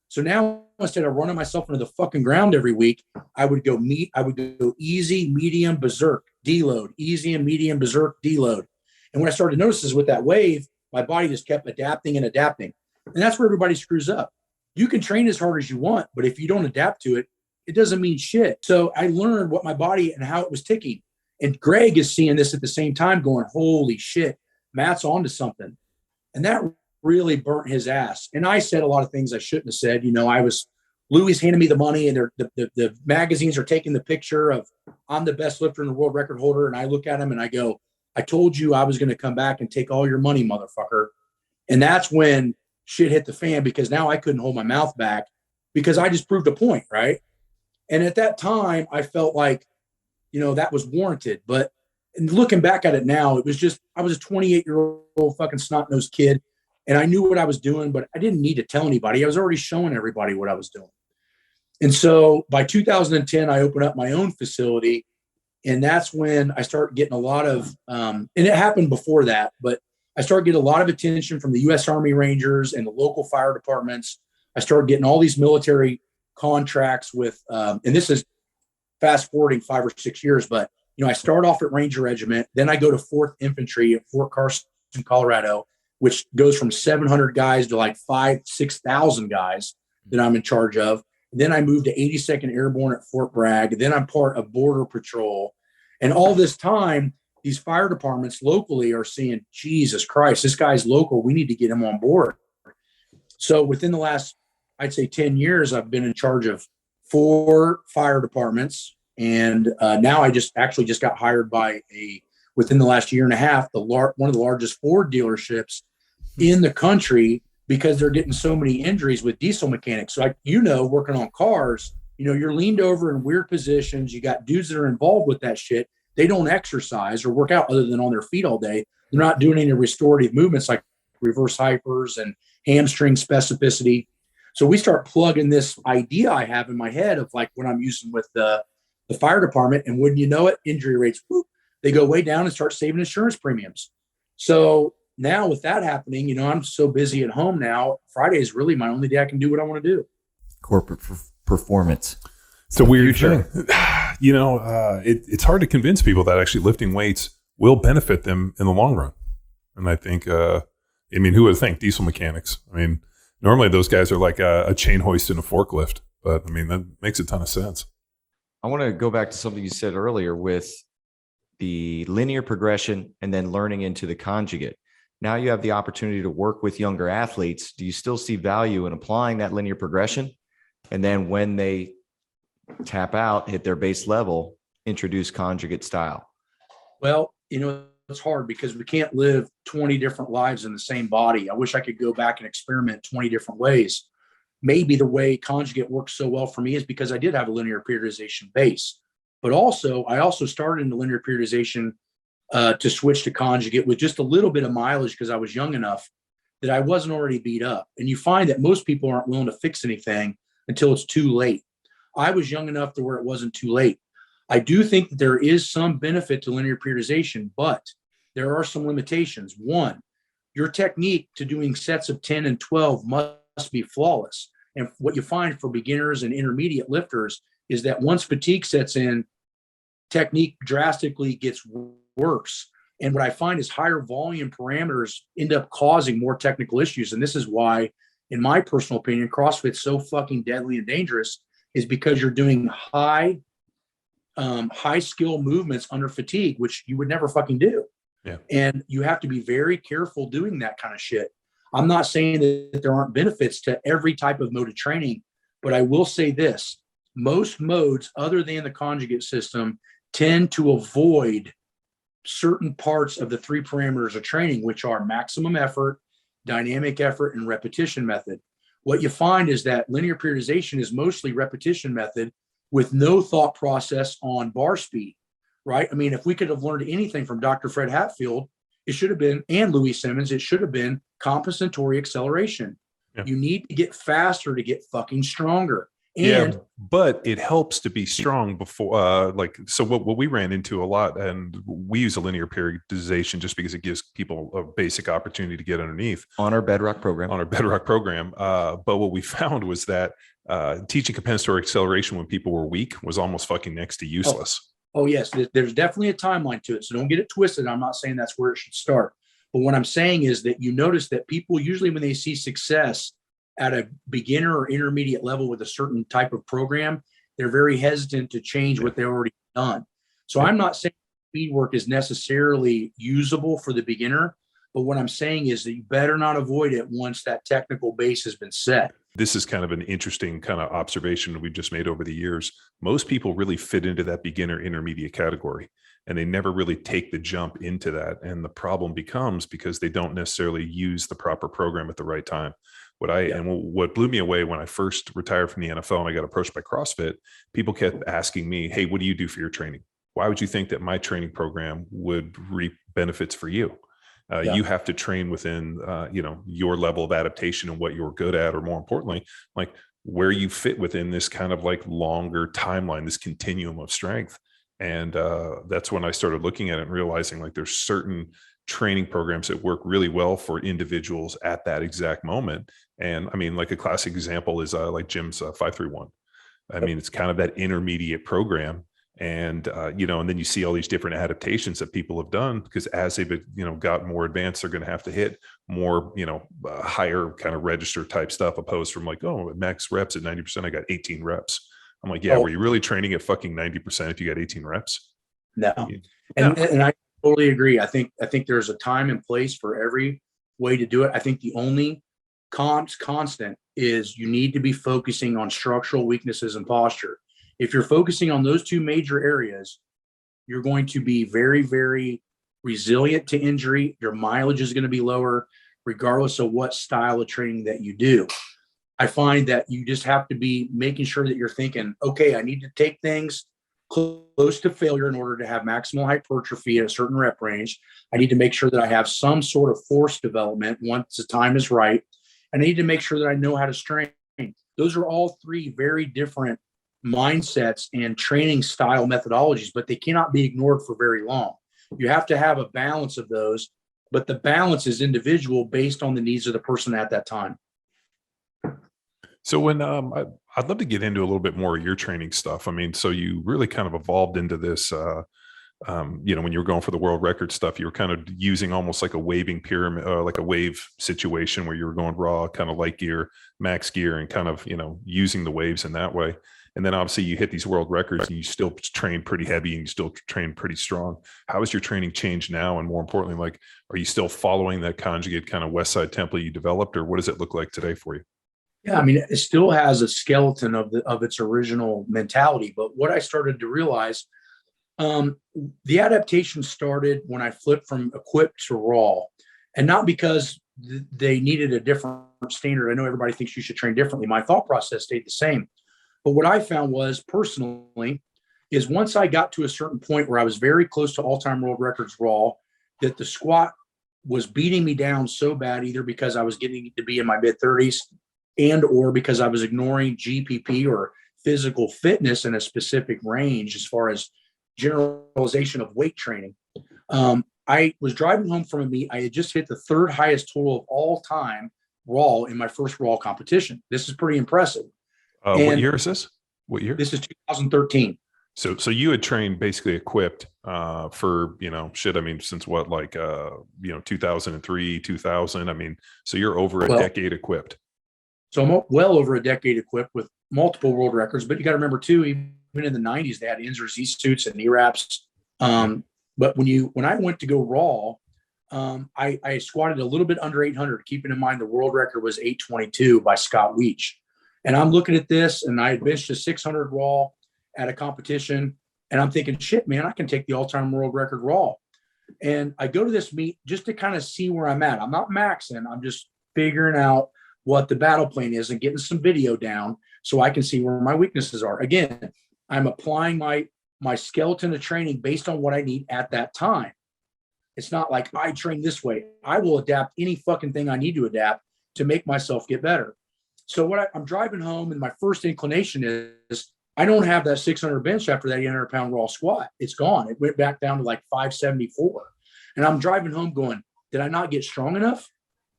So now instead of running myself into the fucking ground every week, I would go easy, medium, berserk, deload, easy and medium, berserk, deload. And what I started to notice is with that wave, my body just kept adapting and adapting. And that's where everybody screws up. You can train as hard as you want, but if you don't adapt to it, it doesn't mean shit. So I learned what my body and how it was ticking. And Greg is seeing this at the same time going, holy shit, Matt's onto something. And that really burnt his ass. And I said a lot of things I shouldn't have said. Louie's handing me the money and the magazines are taking the picture of I'm the best lifter and the world record holder. And I look at him and I go, I told you I was going to come back and take all your money, motherfucker. And that's when shit hit the fan because now I couldn't hold my mouth back because I just proved a point, right? And at that time, I felt like, that was warranted. But looking back at it now, it was just, I was a 28-year-old fucking snot-nosed kid. And I knew what I was doing, but I didn't need to tell anybody. I was already showing everybody what I was doing. And so by 2010, I opened up my own facility. And that's when I started getting a lot of, and it happened before that, but I started getting a lot of attention from the U.S. Army Rangers and the local fire departments. I started getting all these military contracts with, and this is fast forwarding 5 or 6 years, but I start off at Ranger Regiment, then I go to 4th Infantry at Fort Carson, Colorado, which goes from 700 guys to like 6,000 guys that I'm in charge of. Then I moved to 82nd Airborne at Fort Bragg. Then I'm part of Border Patrol. And all this time, these fire departments locally are seeing, Jesus Christ, this guy's local. We need to get him on board. So within the last, I'd say 10 years, I've been in charge of 4 fire departments. And now I just got hired by within the last year and a half, one of the largest Ford dealerships in the country, because they're getting so many injuries with diesel mechanics. So like, working on cars, you're leaned over in weird positions. You got dudes that are involved with that shit. They don't exercise or work out other than on their feet all day. They're not doing any restorative movements like reverse hypers and hamstring specificity. So we start plugging this idea I have in my head of like what I'm using with the fire department. And wouldn't you know it, injury rates, they go way down and start saving insurance premiums. So now with that happening, I'm so busy at home now. Friday is really my only day I can do what I want to do. Corporate performance. It's a weird thing. It's hard to convince people that actually lifting weights will benefit them in the long run. And I think, who would think diesel mechanics? Normally those guys are like a chain hoist in a forklift, but that makes a ton of sense. I want to go back to something you said earlier with the linear progression and then learning into the conjugate. Now you have the opportunity to work with younger athletes. Do you still see value in applying that linear progression? And then when they tap out, hit their base level, introduce conjugate style? Well, it's hard because we can't live 20 different lives in the same body. I wish I could go back and experiment 20 different ways. Maybe the way conjugate works so well for me is because I did have a linear periodization base, but I also started into linear periodization to switch to conjugate with just a little bit of mileage because I was young enough that I wasn't already beat up. And you find that most people aren't willing to fix anything until it's too late. I was young enough to where it wasn't too late. I do think that there is some benefit to linear periodization, but there are some limitations. One, your technique to doing sets of 10 and 12 must be flawless. And what you find for beginners and intermediate lifters is that once fatigue sets in, technique drastically gets worse. And what I find is higher volume parameters end up causing more technical issues. And this is why, in my personal opinion, CrossFit's so fucking deadly and dangerous, is because you're doing high skill movements under fatigue, which you would never fucking do. Yeah. And you have to be very careful doing that kind of shit. I'm not saying that there aren't benefits to every type of mode of training, but I will say this: most modes other than the conjugate system tend to avoid certain parts of the 3 parameters of training, which are maximum effort, dynamic effort, and repetition method. What you find is that linear periodization is mostly repetition method with no thought process on bar speed, right? If we could have learned anything from Dr. Fred Hatfield, it should have been, and Louie Simmons, it should have been compensatory acceleration. Yeah. You need to get faster to get fucking stronger. And but it helps to be strong before, so what we ran into a lot, and we use a linear periodization just because it gives people a basic opportunity to get underneath on our Bedrock program. But what we found was that teaching compensatory acceleration when people were weak was almost fucking next to useless. Oh yes, there's definitely a timeline to it. So don't get it twisted. I'm not saying that's where it should start. But what I'm saying is that you notice that people usually, when they see success at a beginner or intermediate level with a certain type of program, they're very hesitant to change what they've already done. So I'm not saying speed work is necessarily usable for the beginner, but what I'm saying is that you better not avoid it once that technical base has been set. This is kind of an interesting kind of observation we've just made over the years. Most people really fit into that beginner intermediate category, and they never really take the jump into that. And the problem becomes because they don't necessarily use the proper program at the right time. What blew me away when I first retired from the NFL and I got approached by CrossFit, people kept asking me, hey, what do you do for your training? Why would you think that my training program would reap benefits for you? You have to train within, your level of adaptation and what you're good at, or more importantly, like, where you fit within this kind of like longer timeline, this continuum of strength. And that's when I started looking at it and realizing like there's certain training programs that work really well for individuals at that exact moment. And I mean, like a classic example is like Jim's 531. I mean, it's kind of that intermediate program. And, and then you see all these different adaptations that people have done, because as they've, got more advanced, they're going to have to hit more, higher kind of register type stuff, opposed from like, oh, max reps at 90%, I got 18 reps. I'm like, yeah, were you really training at fucking 90% if you got 18 reps? No. And I totally agree. I think there's a time and place for every way to do it. I think the only constant is you need to be focusing on structural weaknesses and posture. If you're focusing on those two major areas, you're going to be very, very resilient to injury. Your mileage is going to be lower, regardless of what style of training that you do. I find that you just have to be making sure that you're thinking, okay, I need to take things close to failure in order to have maximal hypertrophy at a certain rep range. I need to make sure that I have some sort of force development once the time is right. And I need to make sure that I know how to strain. Those are all three very different mindsets and training style methodologies, but they cannot be ignored for very long. You have to have a balance of those, but the balance is individual based on the needs of the person at that time. So when I'd love to get into a little bit more of your training stuff. I mean, so you really kind of evolved into this, when you were going for the world record stuff, you were kind of using almost like a waving pyramid, like a wave situation where you were going raw, kind of light gear, max gear, and kind of, using the waves in that way. And then obviously you hit these world records and you still train pretty heavy and you still train pretty strong. How has your training changed now? And more importantly, like, are you still following that Conjugate kind of Westside template you developed, or what does it look like today for you? Yeah, I mean, it still has a skeleton of its original mentality. But what I started to realize, the adaptation started when I flipped from equipped to raw, and not because they needed a different standard. I know everybody thinks you should train differently. My thought process stayed the same. But what I found was personally is once I got to a certain point where I was very close to all-time world records raw, that the squat was beating me down so bad, either because I was getting to be in my mid-30s and or because I was ignoring GPP or physical fitness in a specific range as far as generalization of weight training. I was driving home from a meet. I had just hit the third highest total of all time raw in my first raw competition. This is pretty impressive. What year is this? What year? This is 2013. So you had trained basically equipped for, I mean, since what, like, 2003, 2000. I mean, so you're over a decade equipped. So I'm well over a decade equipped with multiple world records. But you got to remember too, even in the 90s, they had INSRZ suits and knee wraps. But when I went to go raw, I squatted a little bit under 800, keeping in mind the world record was 822 by Scott Weech. And I'm looking at this, and I had benched a 600 raw at a competition, and I'm thinking, shit, man, I can take the all-time world record raw. And I go to this meet just to kind of see where I'm at. I'm not maxing. I'm just figuring out what the battle plan is and getting some video down so I can see where my weaknesses are. Again, I'm applying my skeleton of training based on what I need at that time. It's not like I train this way. I will adapt any fucking thing I need to adapt to make myself get better. So I'm driving home, and my first inclination is I don't have that 600 bench after that 800-pound raw squat. It's gone. It went back down to like 574. And I'm driving home going, did I not get strong enough?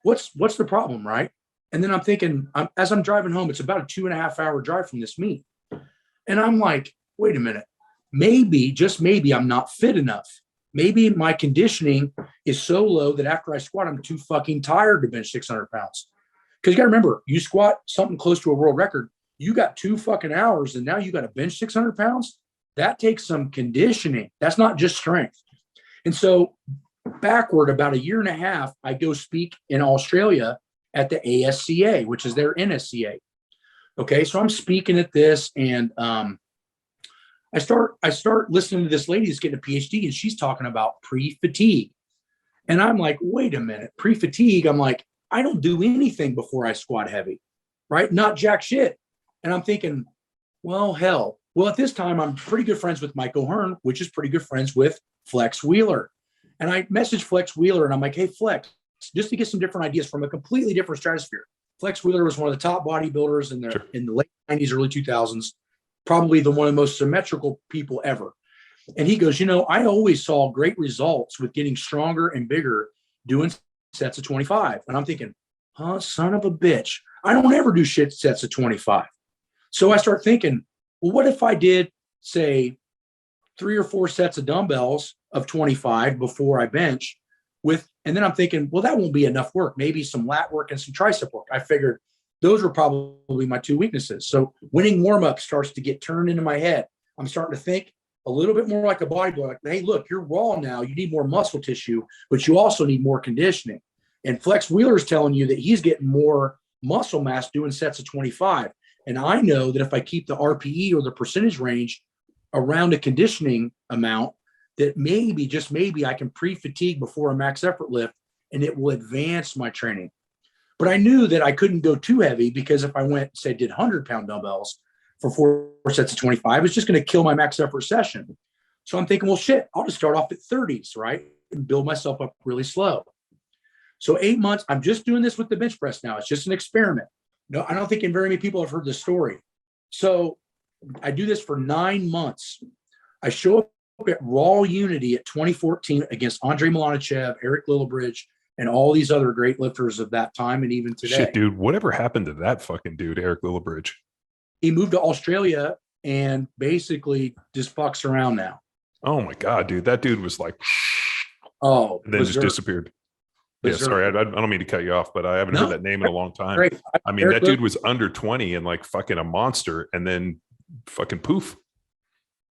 What's the problem, right? And then I'm thinking, as I'm driving home, it's about a 2.5-hour drive from this meet. And I'm like, wait a minute. Maybe, just maybe, I'm not fit enough. Maybe my conditioning is so low that after I squat, I'm too fucking tired to bench 600 pounds. Because you got to remember, you squat something close to a world record, you got 2 fucking hours, and now you got to bench 600 pounds. That takes some conditioning. That's not just strength. And so backward about a year and a half, I go speak in Australia at the ASCA, which is their NSCA. Okay, so I'm speaking at this, and I start listening to this lady who's getting a PhD, and she's talking about pre-fatigue. And I'm like, wait a minute, pre-fatigue? I'm like, I don't do anything before I squat heavy, right? Not jack shit. And I'm thinking, well, hell. Well, at this time, I'm pretty good friends with Mike O'Hearn, which is pretty good friends with Flex Wheeler. And I messaged Flex Wheeler, and I'm like, hey, Flex, just to get some different ideas from a completely different stratosphere. Flex Wheeler was one of the top bodybuilders in the Sure. in the late 90s, early 2000s, probably one of the most symmetrical people ever. And he goes, I always saw great results with getting stronger and bigger doing sets of 25. And I'm thinking, son of a bitch, I don't ever do shit sets of 25. So I start thinking, well, what if I did, say, 3 or 4 sets of dumbbells of 25 before I bench and then I'm thinking, well, that won't be enough work. Maybe some lat work and some tricep work. I figured those were probably my 2 weaknesses. So winning warm-up starts to get turned into my head. I'm starting to think a little bit more like a bodybuilder. Like, hey, look, you're raw now. You need more muscle tissue, but you also need more conditioning. And Flex Wheeler is telling you that he's getting more muscle mass doing sets of 25. And I know that if I keep the RPE or the percentage range around a conditioning amount, that maybe, just maybe, I can pre-fatigue before a max effort lift and it will advance my training. But I knew that I couldn't go too heavy, because if I went, say, did 100-pound dumbbells for 4 sets of 25, it's just going to kill my max effort session. So I'm thinking, well, shit, I'll just start off at 30s, right? And build myself up really slow. So 8 months, I'm just doing this with the bench press now. It's just an experiment. No, I don't think very many people have heard this story. So I do this for 9 months. I show up at Raw Unity at 2014 against Andrei Milanichev, Eric Lillibridge, and all these other great lifters of that time and even today. Shit, dude, whatever happened to that fucking dude, Eric Lillibridge? He moved to Australia and basically just fucks around now. Oh my God, dude. That dude was like, and then just disappeared. Yeah, sorry, I don't mean to cut you off, but I haven't heard that name in a long time. Great. I mean, that dude was under 20 and like fucking a monster, and then fucking poof.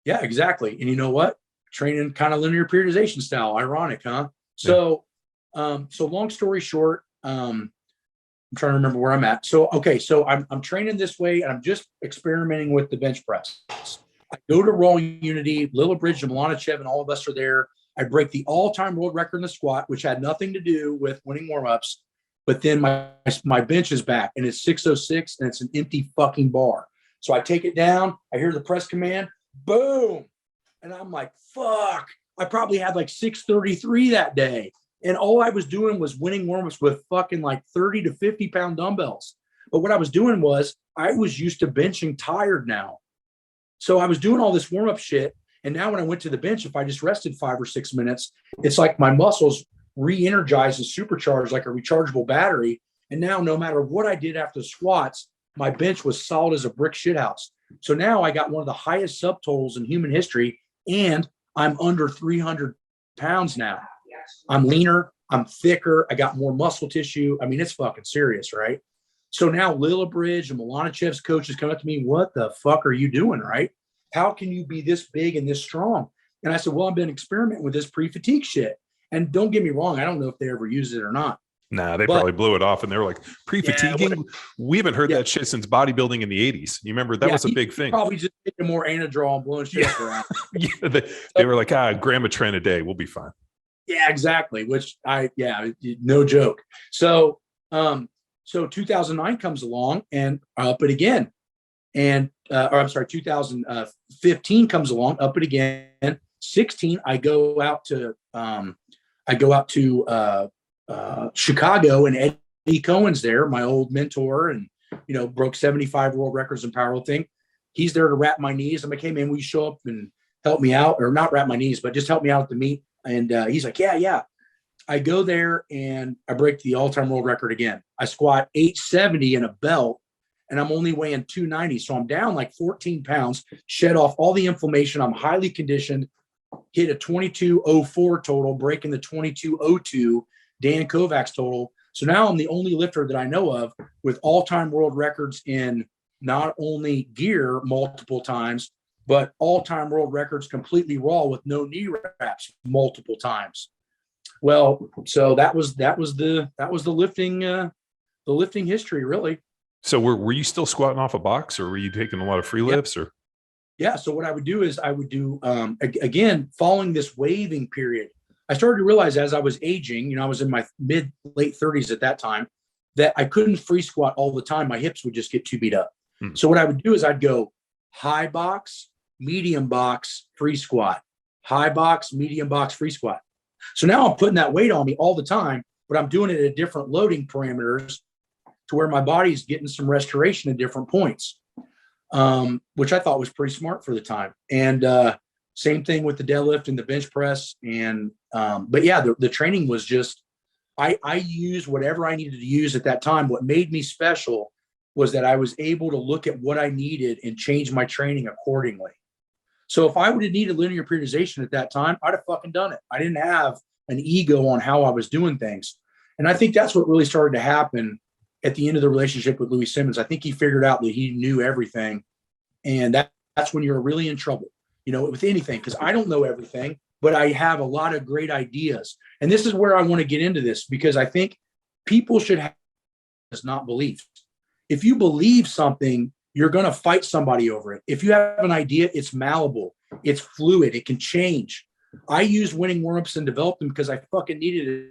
Yeah, exactly. And you know what? Training kind of linear periodization style. Ironic, huh? So, so long story short, I'm trying to remember where I'm at. So, okay, so I'm training this way, and I'm just experimenting with the bench press. I go to Raw Unity, Lillibridge and Milanichev, and all of us are there. I break the all-time world record in the squat, which had nothing to do with winning warm-ups. But then my bench is back, and it's 606, and it's an empty fucking bar. So I take it down. I hear the press command, boom. And I'm like, fuck. I probably had like 633 that day. And all I was doing was winning warm-ups with fucking like 30 to 50-pound dumbbells. But what I was doing was I was used to benching tired now. So I was doing all this warm-up shit. And now when I went to the bench, if I just rested 5 or 6 minutes, it's like my muscles re-energized and supercharged like a rechargeable battery. And now no matter what I did after the squats, my bench was solid as a brick shithouse. So now I got one of the highest subtotals in human history, and I'm under 300 pounds now. I'm leaner, I'm thicker, I got more muscle tissue. I mean, it's fucking serious, right? So now Lillibridge and Milanichev's coaches come up to me, what the fuck are you doing, right? How can you be this big and this strong? And I said, well, I've been experimenting with this pre-fatigue shit. And don't get me wrong, I don't know if they ever use it or not. Nah, they probably blew it off, and they were like, pre-fatiguing? We haven't heard that shit since bodybuilding in the 80s. You remember that was a big thing. Probably just taking more Anadrol and blowing shit around. They were like, gram a tren a day, we'll be fine. Yeah, exactly. Which no joke. So 2009 comes along and I up it again. And, 2015 comes along, up it again. 16, I go out to Chicago, and Eddie Cohen's there, my old mentor, and, broke 75 world records in powerlifting. He's there to wrap my knees. I'm like, hey man, will you show up and help me out, or not wrap my knees, but just help me out at the meet. And he's like, yeah. I go there and I break the all-time world record again. I squat 870 in a belt, and I'm only weighing 290. So I'm down like 14 pounds, shed off all the inflammation. I'm highly conditioned, hit a 2204 total, breaking the 2202 Dan Kovacs total. So now I'm the only lifter that I know of with all-time world records in not only gear multiple times, but all-time world records completely raw with no knee wraps multiple times. Well, so that was the lifting history, really. So were you still squatting off a box, or were you taking a lot of free lifts? Or yeah, so what I would do is I would do again, following this waving period, I started to realize as I was aging, I was in my late 30s at that time, that I couldn't free squat all the time. My hips would just get too beat up. So what I would do is I'd go high box, medium box, free squat, high box, medium box, free squat. So now I'm putting that weight on me all the time, but I'm doing it at different loading parameters. to where my body's getting some restoration at different points, which I thought was pretty smart for the time. And same thing with the deadlift and the bench press. And but yeah, the training was just, I used whatever I needed to use at that time. What made me special was that I was able to look at what I needed and change my training accordingly. So if I would have needed linear periodization at that time, I'd have fucking done it. I didn't have an ego on how I was doing things. And I think that's what really started to happen at the end of the relationship with Louie Simmons. I think he figured out that he knew everything. And that's when you're really in trouble, you know, with anything, because I don't know everything, but I have a lot of great ideas. And this is where I want to get into this, because I think people should have not beliefs. If you believe something, you're going to fight somebody over it. If you have an idea, it's malleable, it's fluid, it can change. I used Wenning warm-ups and developed them because I fucking needed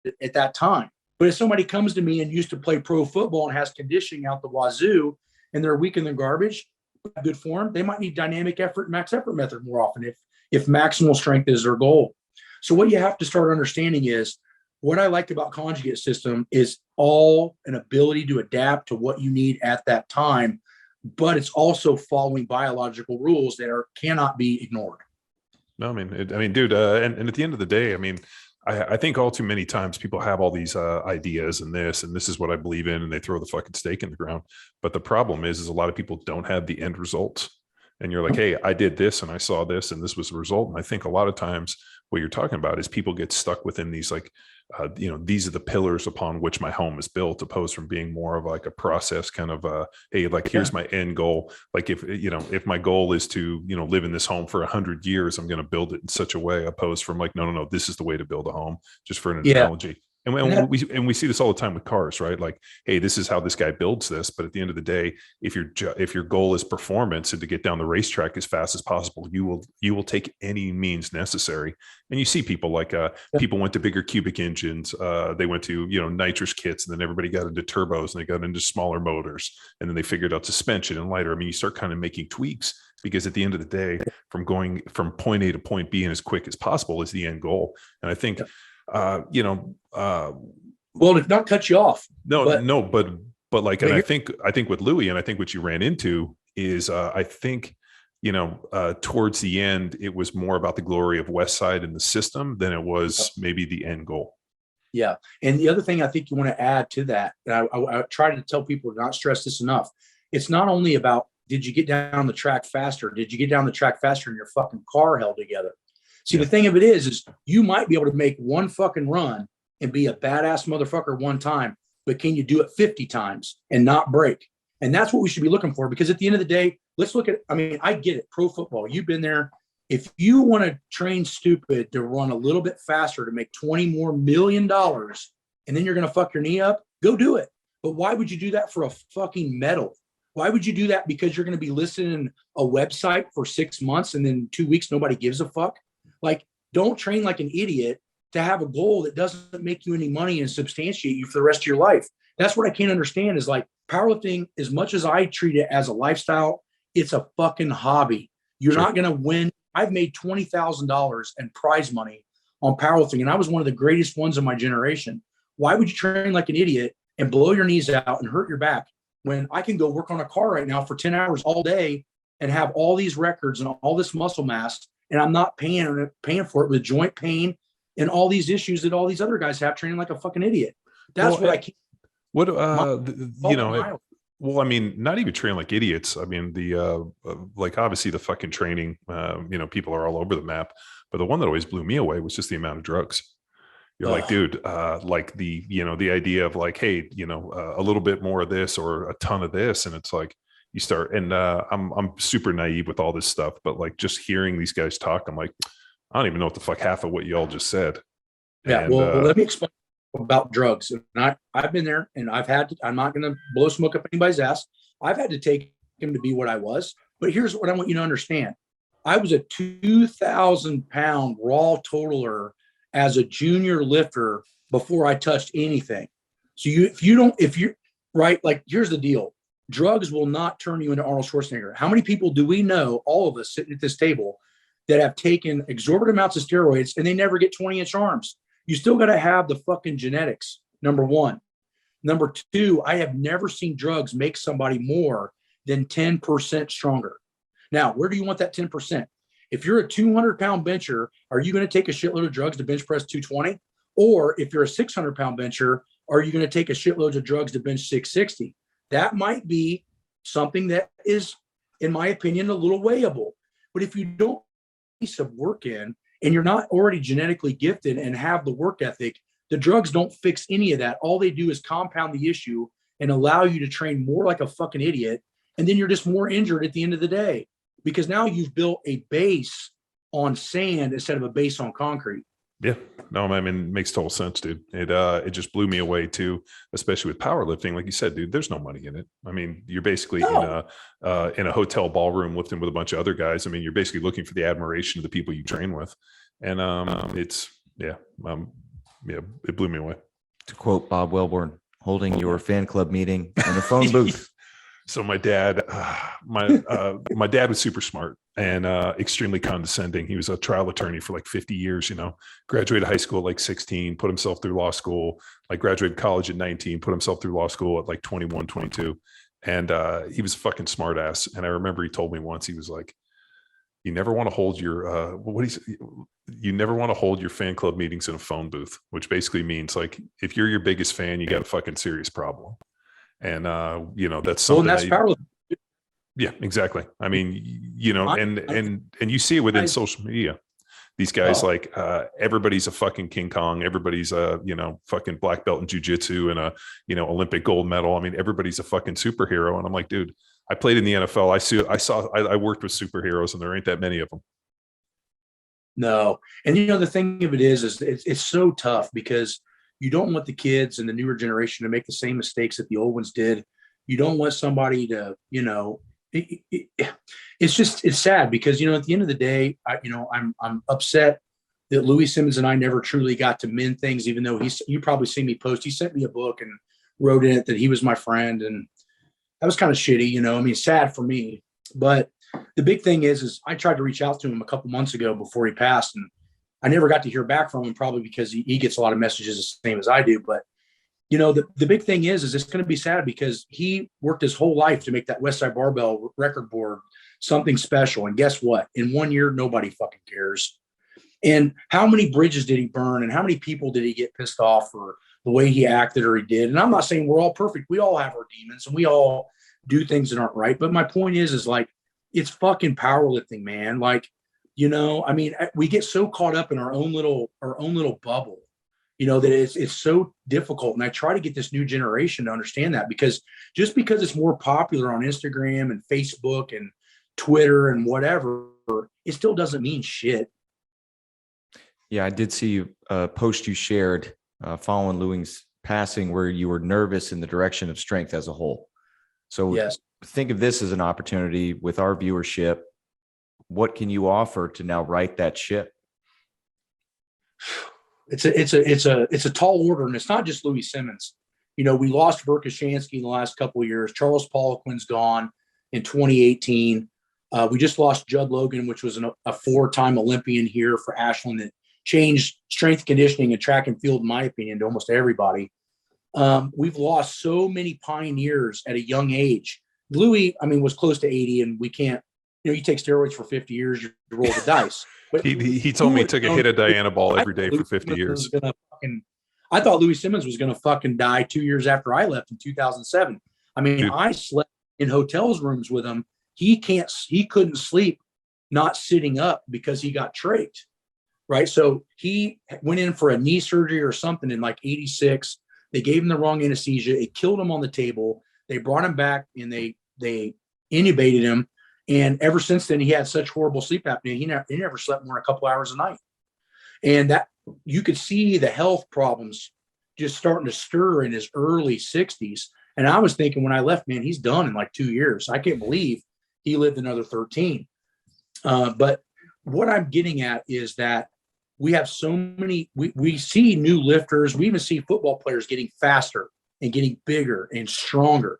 it at that time. But if somebody comes to me and used to play pro football and has conditioning out the wazoo and they're weak in their garbage, good form, they might need dynamic effort, max effort method more often if maximal strength is their goal. So what you have to start understanding is, what I like about Conjugate system is all an ability to adapt to what you need at that time, but it's also following biological rules that cannot be ignored. No, I mean, dude, and at the end of the day, I mean, I think all too many times people have all these ideas and this is what I believe in, and they throw the fucking stake in the ground. But the problem is a lot of people don't have the end results. And you're like, hey, I did this and I saw this and this was the result. And I think a lot of times what you're talking about is people get stuck within these like, these are the pillars upon which my home is built, opposed from being more of like a process kind of, hey, like, here's my end goal. Like if my goal is to, live in this home for 100 years, I'm going to build it in such a way, opposed from like, no, this is the way to build a home, just for an analogy. And we see this all the time with cars, right? Like, hey, this is how this guy builds this. But at the end of the day, if your goal is performance and to get down the racetrack as fast as possible, you will take any means necessary. And you see people like people went to bigger cubic engines. They went to nitrous kits, and then everybody got into turbos, and they got into smaller motors, and then they figured out suspension and lighter. I mean, you start kind of making tweaks, because at the end of the day, from going from point A to point B and as quick as possible is the end goal. And I think. Well, to not cut you off. But like, and I think with Louie, and I think what you ran into is, I think, towards the end, it was more about the glory of Westside and the system than it was maybe the end goal. Yeah. And the other thing I think you want to add to that, and I try to tell people to not stress this enough. It's not only about, did you get down the track faster? Did you get down the track faster and your fucking car held together? See, the thing of it is you might be able to make one fucking run and be a badass motherfucker one time, but can you do it 50 times and not break? And that's what we should be looking for, because at the end of the day, let's look at, I get it. Pro football, you've been there. If you want to train stupid to run a little bit faster to make $20 more million, and then you're going to fuck your knee up, go do it. But why would you do that for a fucking medal? Why would you do that? Because you're going to be listed in a website for 6 months and then 2 weeks, nobody gives a fuck. Like, don't train like an idiot to have a goal that doesn't make you any money and substantiate you for the rest of your life. That's what I can't understand is, like, powerlifting, as much as I treat it as a lifestyle, it's a fucking hobby. You're not going to win. I've made $20,000 in prize money on powerlifting, and I was one of the greatest ones of my generation. Why would you train like an idiot and blow your knees out and hurt your back when I can go work on a car right now for 10 hours all day and have all these records and all this muscle mass, and I'm not paying for it with joint pain and all these issues that all these other guys have training like a fucking idiot? That's what I can't. Well, I mean, not even train like idiots. I mean, like, obviously the fucking training, people are all over the map, but the one that always blew me away was just the amount of drugs. You're like, dude, like the idea of like, hey, a little bit more of this or a ton of this. And it's like, you start, and I'm super naive with all this stuff, but like, just hearing these guys talk, I'm like, I don't even know what the fuck half of what you all just said. Yeah. And, well, let me explain about drugs. And I've been there, and I'm not going to blow smoke up anybody's ass. I've had to take him to be what I was, but here's what I want you to understand. I was a 2,000 pound raw totaler as a junior lifter before I touched anything. So if you're right, like, here's the deal. Drugs will not turn you into Arnold Schwarzenegger. How many people do we know, all of us sitting at this table, that have taken exorbitant amounts of steroids and they never get 20-inch arms? You still got to have the fucking genetics, number one. Number two, I have never seen drugs make somebody more than 10% stronger. Now, where do you want that 10%? If you're a 200-pound bencher, are you going to take a shitload of drugs to bench press 220? Or if you're a 600-pound bencher, are you going to take a shitload of drugs to bench 660? That might be something that is, in my opinion, a little weighable. But if you don't put some work in and you're not already genetically gifted and have the work ethic, the drugs don't fix any of that. All they do is compound the issue and allow you to train more like a fucking idiot. And then you're just more injured at the end of the day, because now you've built a base on sand instead of a base on concrete. Yeah, no, I mean, it makes total sense, dude. It just blew me away too, especially with powerlifting. Like you said, dude, there's no money in it. I mean, you're basically in a hotel ballroom lifting with a bunch of other guys. I mean, you're basically looking for the admiration of the people you train with. And it blew me away. To quote Bob Welborn, holding your fan club meeting in a phone booth. So my dad, my dad was super smart and extremely condescending. He was a trial attorney for like 50 years, you know, graduated high school at like 16, put himself through law school, like graduated college at 19, put himself through law school at like 21, 22. And he was a fucking smart ass. And I remember he told me once, he was like, you never want to hold your, you never want to hold your fan club meetings in a phone booth, which basically means like, if you're your biggest fan, you got a fucking serious problem. And, you know, that's something. Well, and that's powerlifting. Yeah, exactly. I mean, you know, and you see it within social media. These guys, like, everybody's a fucking King Kong. Everybody's a, you know, fucking black belt in jiu-jitsu and a, you know, Olympic gold medal. I mean, everybody's a fucking superhero. And I'm like, dude, I played in the NFL. I worked with superheroes, and there ain't that many of them. No. And, you know, the thing of it is it's so tough because you don't want the kids and the newer generation to make the same mistakes that the old ones did. You don't want somebody to, you know, it's sad because, you know, at the end of the day, I'm upset that Louie Simmons and I never truly got to mend things, even though you probably seen me post, he sent me a book and wrote in it that he was my friend. And that was kind of shitty, you know, I mean, sad for me, but the big thing is I tried to reach out to him a couple months ago before he passed, and I never got to hear back from him, probably because he gets a lot of messages the same as I do. But, you know, the big thing is it's going to be sad because he worked his whole life to make that Westside Barbell record board something special. And guess what? In 1 year, nobody fucking cares. And how many bridges did he burn? And how many people did he get pissed off for the way he acted or he did? And I'm not saying we're all perfect. We all have our demons and we all do things that aren't right. But my point is like, it's fucking powerlifting, man. Like, you know, I mean, we get so caught up in our own little bubble, you know, that it's so difficult. And I try to get this new generation to understand that, because just because it's more popular on Instagram and Facebook and Twitter and whatever, it still doesn't mean shit. Yeah, I did see a post you shared following Louie's passing where you were nervous in the direction of strength as a whole. So yes. Think of this as an opportunity with our viewership. What can you offer to now right that ship? It's a tall order, and it's not just Louie Simmons. You know, we lost Verkhoshansky in the last couple of years. Charles Poliquin's gone in 2018. We just lost Judd Logan, which was a four-time Olympian here for Ashland that changed strength conditioning and track and field, in my opinion, to almost everybody. We've lost so many pioneers at a young age. Louie, I mean, was close to 80, and we can't, you know, you take steroids for 50 years, you roll the dice. But he told me he took a hit of Dianabol every day for 50 years. I thought Louie Simmons was going to fucking die 2 years after I left in 2007. I mean, dude, I slept in hotels rooms with him. He couldn't sleep not sitting up because he got trached, right? So he went in for a knee surgery or something in like 86. They gave him the wrong anesthesia. It killed him on the table. They brought him back and they intubated him. And ever since then, he had such horrible sleep apnea. He never slept more than a couple hours a night. And that you could see the health problems just starting to stir in his early 60s. And I was thinking when I left, man, he's done in like 2 years. I can't believe he lived another 13. But what I'm getting at is that we have so many, we see new lifters. We even see football players getting faster and getting bigger and stronger,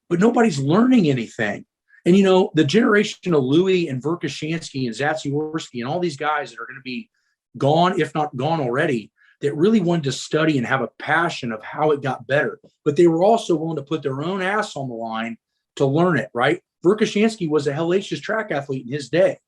but nobody's learning anything. And, you know, the generation of Louie and Verkhoshansky and Zatsiorski and all these guys that are going to be gone, if not gone already, that really wanted to study and have a passion of how it got better. But they were also willing to put their own ass on the line to learn it, right? Verkhoshansky was a hellacious track athlete in his day.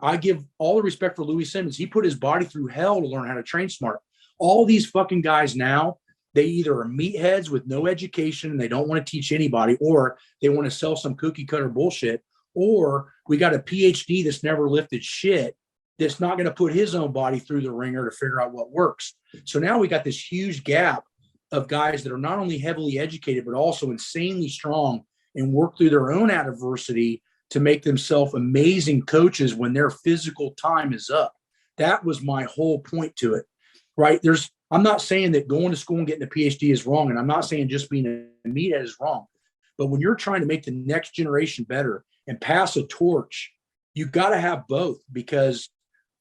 I give all the respect for Louie Simmons. He put his body through hell to learn how to train smart. All these fucking guys now, they either are meatheads with no education and they don't want to teach anybody, or they want to sell some cookie cutter bullshit, or we got a PhD that's never lifted shit that's not going to put his own body through the ringer to figure out what works. So now we got this huge gap of guys that are not only heavily educated, but also insanely strong and work through their own adversity to make themselves amazing coaches when their physical time is up. That was my whole point to it, right? I'm not saying that going to school and getting a PhD is wrong. And I'm not saying just being a meathead is wrong. But when you're trying to make the next generation better and pass a torch, you got to have both, because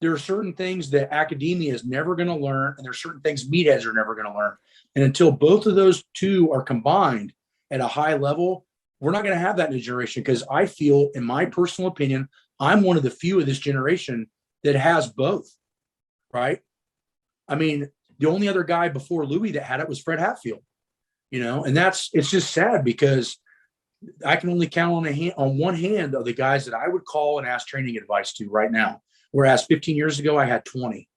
there are certain things that academia is never going to learn, and there are certain things meatheads are never going to learn. And until both of those two are combined at a high level, we're not going to have that in a generation, because I feel, in my personal opinion, I'm one of the few of this generation that has both, right? I mean, the only other guy before Louie that had it was Fred Hatfield, and it's just sad, because I can only count on one hand of the guys that I would call and ask training advice to right now. Whereas 15 years ago, I had 20.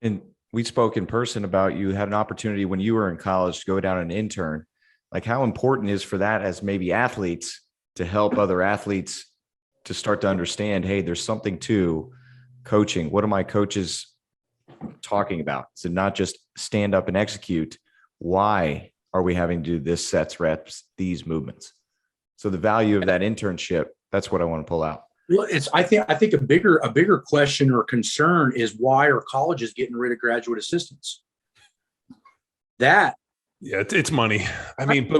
And we spoke in person about, you had an opportunity when you were in college to go down and intern. Like, how important is for that as maybe athletes to help other athletes to start to understand, hey, there's something to coaching. What are my coaches talking about? So not just stand up and execute. Why are we having to do this, sets, reps, these movements? So the value of that internship, that's what I want to pull out. Well, I think a bigger question or concern is, why are colleges getting rid of graduate assistants? It's money. I mean,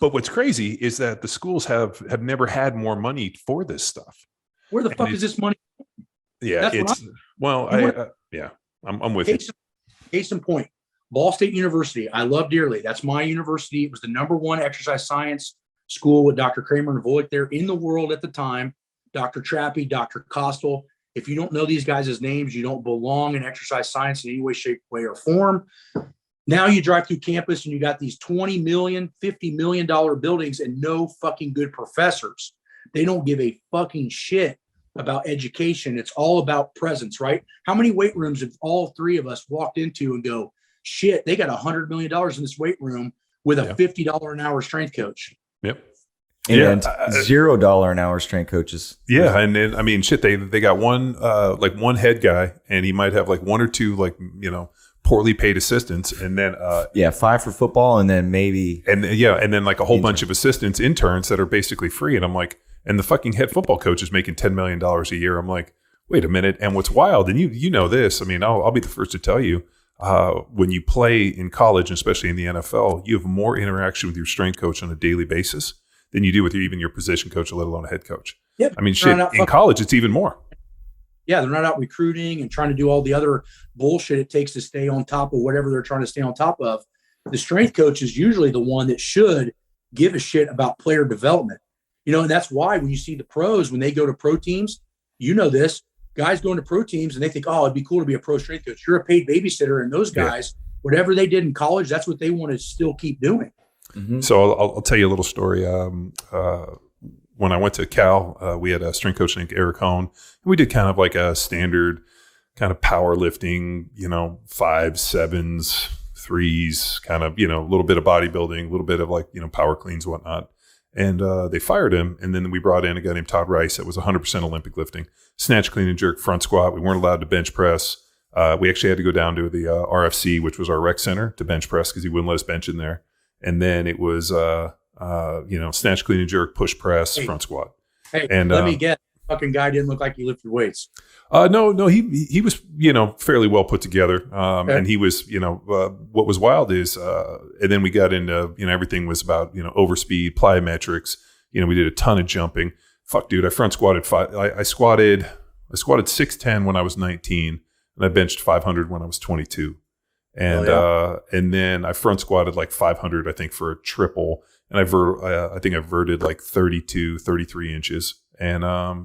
but what's crazy is that the schools have never had more money for this stuff. Where the fuck is this money? Yeah, I'm with you. Case in point, Ball State University, I love dearly. That's my university. It was the #1 exercise science school with Dr. Kramer and Volek there in the world at the time. Dr. Trappy, Dr. Kostel. If you don't know these guys' names, you don't belong in exercise science in any way, shape, way, or form. Now you drive through campus and you got these $20 million, $50 million buildings and no fucking good professors. They don't give a fucking shit about education. It's all about presence, right? How many weight rooms have all three of us walked into and go, shit, they got $100 million in this weight room with a $50 an hour strength coach? Yep. And $0 an hour strength coaches. Yeah. And then, I mean, shit, they got one one head guy, and he might have like one or two, poorly paid assistants. And then, 5 for football. And then maybe, and then like a whole bunch of assistants, interns that are basically free. And I'm like, and the fucking head football coach is making $10 million a year. I'm like, wait a minute. And what's wild, and you know this, I mean, I'll be the first to tell you, when you play in college, and especially in the NFL, you have more interaction with your strength coach on a daily basis than you do with even your position coach, let alone a head coach. Yep. I mean, shit, in college, it's even more. Yeah, they're not out recruiting and trying to do all the other bullshit it takes to stay on top of whatever they're trying to stay on top of. The strength coach is usually the one that should give a shit about player development. And that's why when you see the pros, when they go to pro teams, this, guys going to pro teams and they think, oh, it'd be cool to be a pro strength coach. You're a paid babysitter. And those guys, whatever they did in college, that's what they want to still keep doing. Mm-hmm. So I'll tell you a little story. When I went to Cal, we had a strength coach named Eric Hone. We did kind of like a standard kind of powerlifting, 5s, 7s, 3s, kind of, a little bit of bodybuilding, a little bit of power cleans, whatnot. And they fired him. And then we brought in a guy named Todd Rice that was 100% Olympic lifting, snatch, clean, and jerk, front squat. We weren't allowed to bench press. We actually had to go down to the RFC, which was our rec center, to bench press because he wouldn't let us bench in there. And then it was, snatch, clean, and jerk, push press, front squat. Hey, and let me guess, fucking guy didn't look like he lifted weights. No, he was, fairly well put together. Okay. And he was, what was wild is, and then we got into, everything was about, overspeed, plyometrics. We did a ton of jumping. Fuck, dude, I front squatted I squatted 610 when I was 19, and I benched 500 when I was 22. And and then I front squatted like 500, I think, for a triple. And I think I verted like 32, 33 inches. And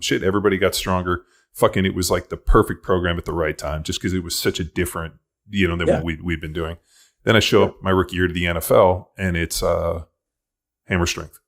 everybody got stronger. fucking, it was like the perfect program at the right time, just because it was such a different, than what we'd been doing. Then I show up my rookie year to the NFL, and it's hammer strength,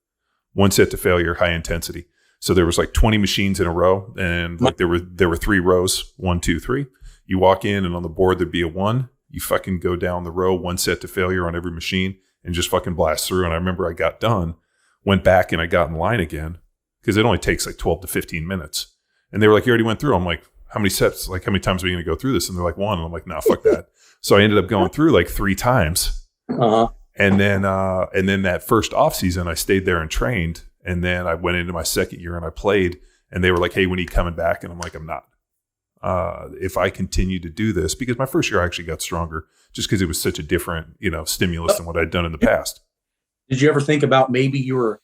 1 set to failure, high intensity. So there was like 20 machines in a row, and like there were 3 rows, 1, 2, 3. You walk in, and on the board there'd be a 1. You fucking go down the row, 1 set to failure on every machine, and just fucking blast through. And I remember I got done, went back, and I got in line again, because it only takes like 12 to 15 minutes. And they were like, "You already went through." I'm like, "How many sets? Like, how many times are we going to go through this?" And they're like, "1." And I'm like, "Nah, fuck that." So I ended up going through like 3 times. And then that first off season, I stayed there and trained. And then I went into my second year and I played, and they were like, "Hey, when are you coming back?" And I'm like, "I'm not. If I continue to do this," because my first year I actually got stronger, just because it was such a different, stimulus than what I'd done in the past. Did you ever think about maybe you were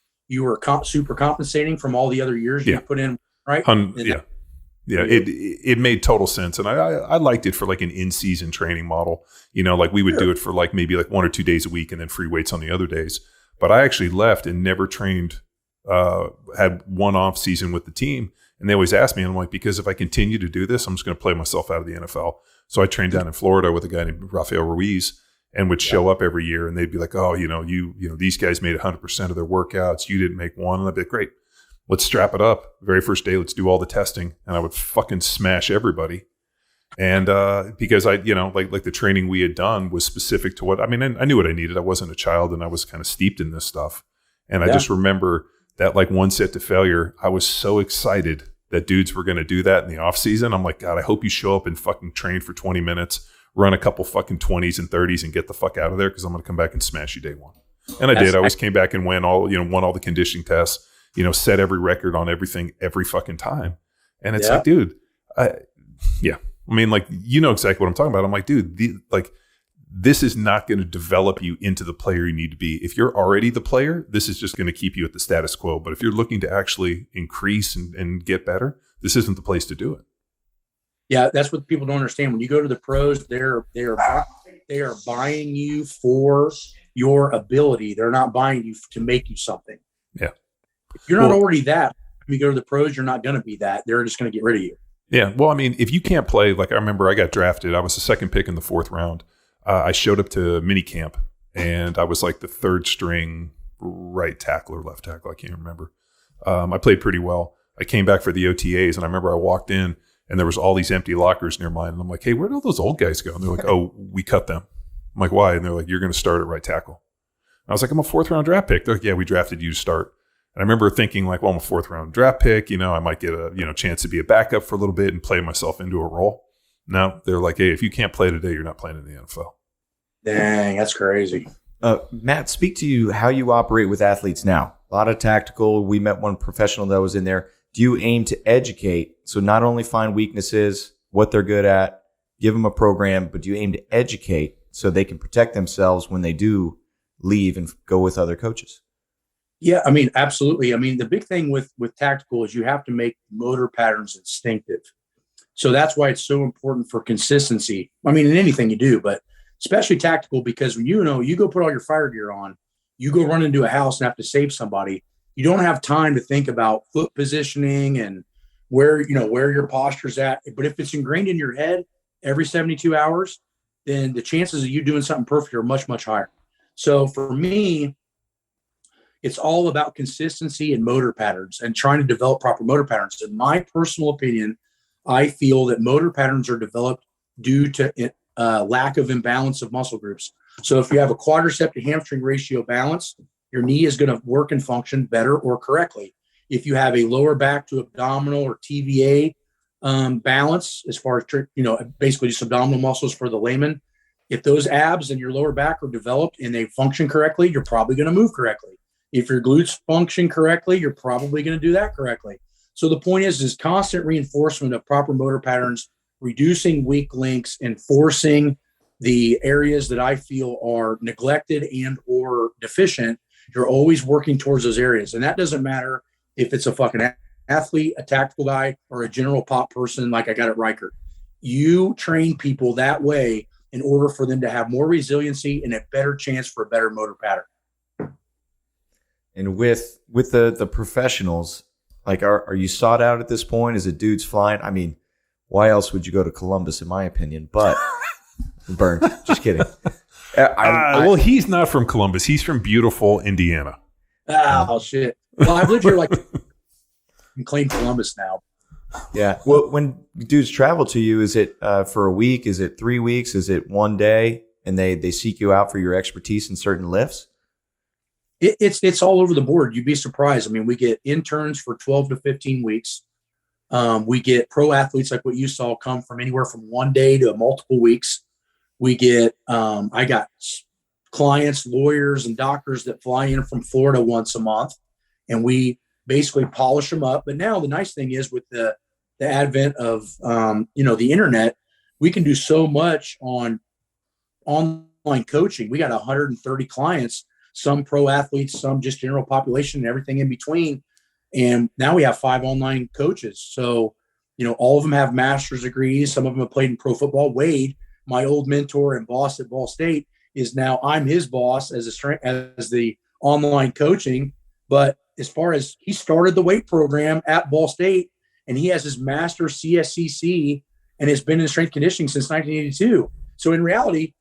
super compensating from all the other years you put in, right? It made total sense, and I liked it for like an in-season training model. Like we would do it for like maybe like 1 or 2 days a week, and then free weights on the other days. But I actually left and never trained. Had one off season with the team, and they always ask me, and I'm like, because if I continue to do this, I'm just going to play myself out of the NFL. So I trained down in Florida with a guy named Rafael Ruiz, and would show up every year, and they'd be like, "Oh, these guys made 100% of their workouts. You didn't make one." And I'd be like, "Great, let's strap it up. Very first day, let's do all the testing." And I would fucking smash everybody. And because I, like the training we had done was specific to I knew what I needed. I wasn't a child, and I was kind of steeped in this stuff. And I just remember that like 1 set to failure, I was so excited that dudes were going to do that in the off season. I'm like, "God, I hope you show up and fucking train for 20 minutes, run a couple fucking 20s and 30s and get the fuck out of there, because I'm going to come back and smash you day 1. And I did. I always came back and won all the conditioning tests, set every record on everything every fucking time. And it's like, dude, exactly what I'm talking about. I'm like, dude, this is not going to develop you into the player you need to be. If you're already the player, this is just going to keep you at the status quo. But if you're looking to actually increase and get better, this isn't the place to do it. Yeah, that's what people don't understand. When you go to the pros, they are buying you for your ability. They're not buying you to make you something. Yeah. If you're not already that, when you go to the pros, you're not going to be that. They're just going to get rid of you. Yeah. Well, if you can't play, like I remember I got drafted. I was the second pick in the 4th round. I showed up to mini camp, and I was like the 3rd string right tackle or left tackle. I can't remember. I played pretty well. I came back for the OTAs, and I remember I walked in, and there was all these empty lockers near mine. And I'm like, "Hey, where did all those old guys go?" And they're like, "Oh, we cut them." I'm like, "Why?" And they're like, "You're going to start at right tackle." And I was like, "I'm a 4th round draft pick." They're like, "Yeah, we drafted you to start." And I remember thinking like, well, I'm a 4th round draft pick. I might get a chance to be a backup for a little bit and play myself into a role. No, they're like, "Hey, if you can't play today, you're not playing in the NFL." Dang, that's crazy. Matt, speak to how you operate with athletes now. A lot of tactical. We met one professional that was in there. Do you aim to educate? So not only find weaknesses, what they're good at, give them a program, but do you aim to educate so they can protect themselves when they do leave and go with other coaches? Yeah, absolutely. The big thing with tactical is you have to make motor patterns instinctive. So that's why it's so important for consistency. In anything you do, but especially tactical, because when you go put all your fire gear on, you go run into a house and have to save somebody. You don't have time to think about foot positioning and where your posture's at. But if it's ingrained in your head every 72 hours, then the chances of you doing something perfect are much, much higher. So for me, it's all about consistency and motor patterns and trying to develop proper motor patterns. In my personal opinion, I feel that motor patterns are developed due to lack of imbalance of muscle groups. So if you have a quadricep to hamstring ratio balance, your knee is going to work and function better or correctly. If you have a lower back to abdominal or TVA balance, as far as, basically just abdominal muscles for the layman, if those abs and your lower back are developed and they function correctly, you're probably going to move correctly. If your glutes function correctly, you're probably going to do that correctly. So the point is constant reinforcement of proper motor patterns, reducing weak links, enforcing the areas that I feel are neglected and or deficient. You're always working towards those areas. And that doesn't matter if it's a fucking athlete, a tactical guy, or a general pop person like I got at Riker. You train people that way in order for them to have more resiliency and a better chance for a better motor pattern. And with the professionals, Like, are you sought out at this point? Is it dudes flying? I mean, why else would you go to Columbus, in my opinion? But burn. Just kidding. Well, he's not from Columbus. He's from beautiful Indiana. Oh, shit. Well, I've lived here like in claim Columbus now. Yeah. Well, when dudes travel to you, is it for a week? Is it 3 weeks? Is it one day? And they seek you out for your expertise in certain lifts? It's all over the board. You'd be surprised. I mean, we get interns for 12 to 15 weeks. We get pro athletes like what you saw come from anywhere from 1 day to multiple weeks. We get, I got clients, lawyers, and doctors that fly in from Florida once a month, and we basically polish them up. But now the nice thing is with the advent of, the internet, we can do so much on online coaching. We got 130 clients, some pro athletes, some just general population and everything in between. And now we have 5 online coaches. So, all of them have master's degrees. Some of them have played in pro football. Wade, my old mentor and boss at Ball State, is now I'm his boss as the online coaching. But as far as he started the weight program at Ball State, and he has his master's CSCC and has been in strength conditioning since 1982. So in reality,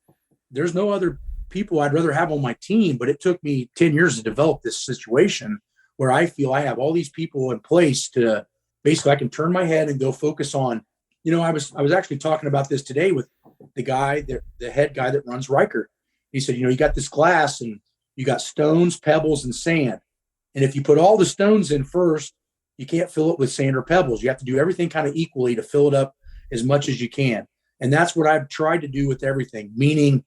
there's no other people I'd rather have on my team, but it took me 10 years to develop this situation where I feel I have all these people in place to basically I can turn my head and go focus on, I was actually talking about this today with the guy, the head guy that runs Riker. He said, you got this glass and you got stones, pebbles, and sand. And if you put all the stones in first, you can't fill it with sand or pebbles. You have to do everything kind of equally to fill it up as much as you can. And that's what I've tried to do with everything, meaning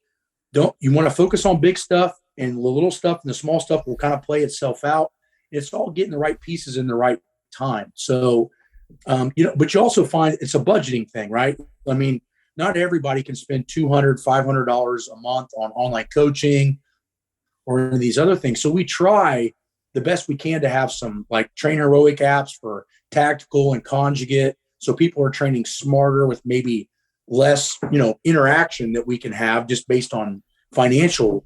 you want to focus on big stuff, and the little stuff and the small stuff will kind of play itself out. It's all getting the right pieces in the right time. So, but you also find it's a budgeting thing, right? I mean, not everybody can spend $200, $500 a month on online coaching or these other things. So we try the best we can to have some like Train Heroic apps for tactical and conjugate. So people are training smarter with maybe less, interaction that we can have just based on financial,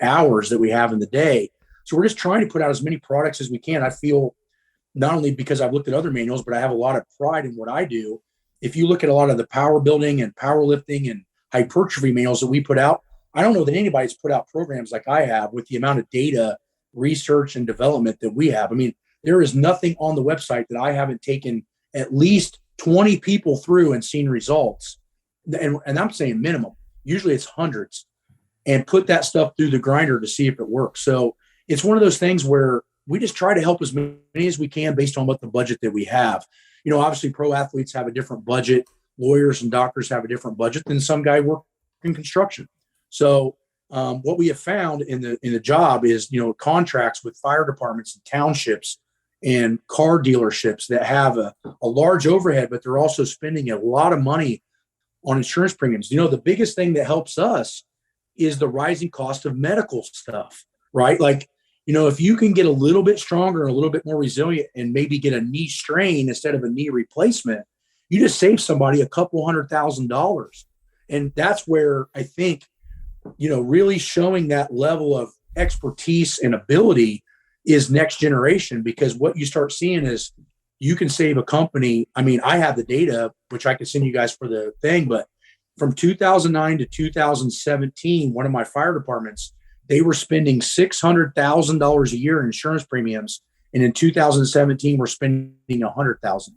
hours that we have in the day. So we're just trying to put out as many products as we can. I feel not only because I've looked at other manuals, but I have a lot of pride in what I do. If you look at a lot of the power building and powerlifting and hypertrophy manuals that we put out, I don't know that anybody's put out programs like I have with the amount of data, research, and development that we have. I mean, there is nothing on the website that I haven't taken at least 20 people through and seen results. And I'm saying minimum. Usually it's hundreds, and put that stuff through the grinder to see if it works. So it's one of those things where we just try to help as many as we can based on what the budget that we have. Obviously pro athletes have a different budget. Lawyers and doctors have a different budget than some guy working in construction. So what we have found in the job is, contracts with fire departments and townships and car dealerships that have a large overhead, but they're also spending a lot of money on insurance premiums. The biggest thing that helps us is the rising cost of medical stuff, right? Like, if you can get a little bit stronger, a little bit more resilient, and maybe get a knee strain instead of a knee replacement, you just save somebody a couple $100,000. And that's where I think, really showing that level of expertise and ability is next generation, because what you start seeing is you can save a company. I mean, I have the data, which I can send you guys for the thing, but from 2009 to 2017, one of my fire departments, they were spending $600,000 a year in insurance premiums. And in 2017, we're spending $100,000.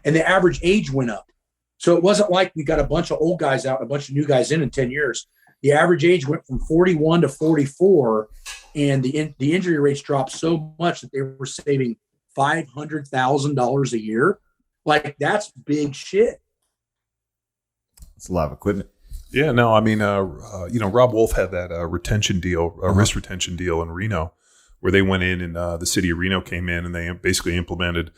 And the average age went up. So it wasn't like we got a bunch of old guys out, a bunch of new guys in 10 years. The average age went from 41 to 44, and the injury rates dropped so much that they were saving $500,000 a year. Like, that's big shit. It's a lot of equipment. Yeah, no, I mean, Rob Wolf had that retention deal, wrist retention deal in Reno, where they went in and the city of Reno came in and they basically implemented,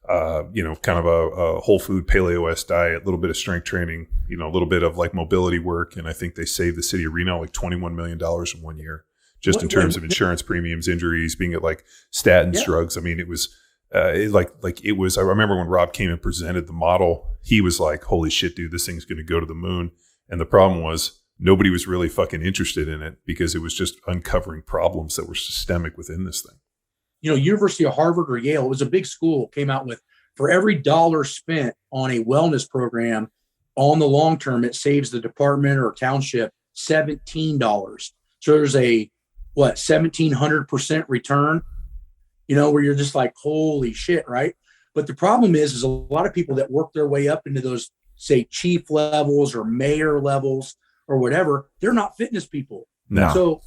kind of a whole food paleo-esque diet, a little bit of strength training, a little bit of like mobility work. And I think they saved the city of Reno like $21 million in 1 year, just in terms of insurance premiums, injuries, being at like statins, drugs. I mean, it was it was, I remember when Rob came and presented the model, he was like, holy shit, dude, this thing's going to go to the moon. And the problem was nobody was really fucking interested in it because it was just uncovering problems that were systemic within this thing. University of Harvard or Yale, it was a big school, came out with, for every dollar spent on a wellness program on the long term, it saves the department or township $17. So there's a 1,700% return, where you're just like, holy shit, right? But the problem is a lot of people that work their way up into those, say, chief levels or mayor levels or whatever, they're not fitness people. No. So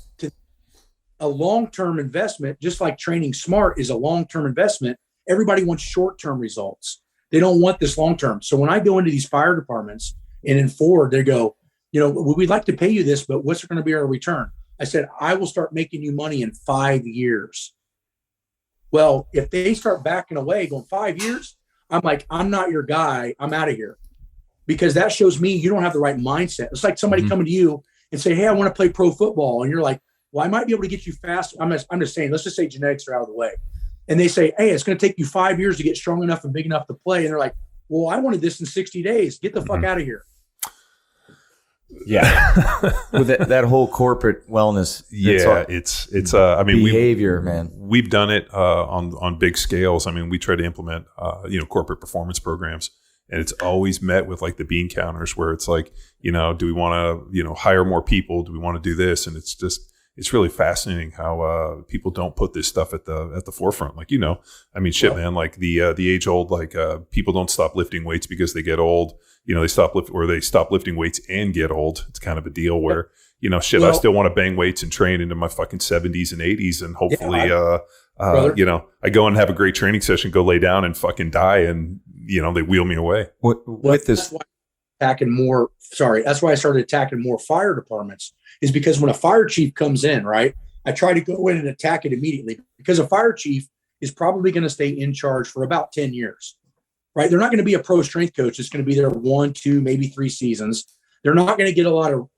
a long-term investment, just like training smart is a long-term investment, everybody wants short-term results. They don't want this long-term. So when I go into these fire departments and in Ford, they go, we'd like to pay you this, but what's going to be our return? I said, I will start making you money in 5 years. Well, if they start backing away, going 5 years, I'm like, I'm not your guy. I'm out of here. Because that shows me you don't have the right mindset. It's like somebody coming to you and say, hey, I want to play pro football. And you're like, well, I might be able to get you fast. I'm just saying, let's just say genetics are out of the way. And they say, hey, it's going to take you 5 years to get strong enough and big enough to play. And they're like, well, I wanted this in 60 days. Get the fuck out of here. Yeah. With that whole corporate wellness. It's behavior, man. We've done it on big scales. I mean, we try to implement, corporate performance programs, and it's always met with like the bean counters where it's like, do we want to, hire more people? Do we want to do this? And it's really fascinating how people don't put this stuff at the forefront. Like, man, like the age old, like people don't stop lifting weights because they get old. They stop lifting weights and get old. It's kind of a deal where, I still want to bang weights and train into my fucking 70s and 80s. And hopefully, I go and have a great training session, go lay down and fucking die. And, they wheel me away. With this. That's why I started attacking more fire departments, is because when a fire chief comes in, right, I try to go in and attack it immediately, because a fire chief is probably going to stay in charge for about 10 years, right? They're not going to be a pro strength coach. It's going to be there 1, 2, maybe 3 seasons. They're not going to get a lot of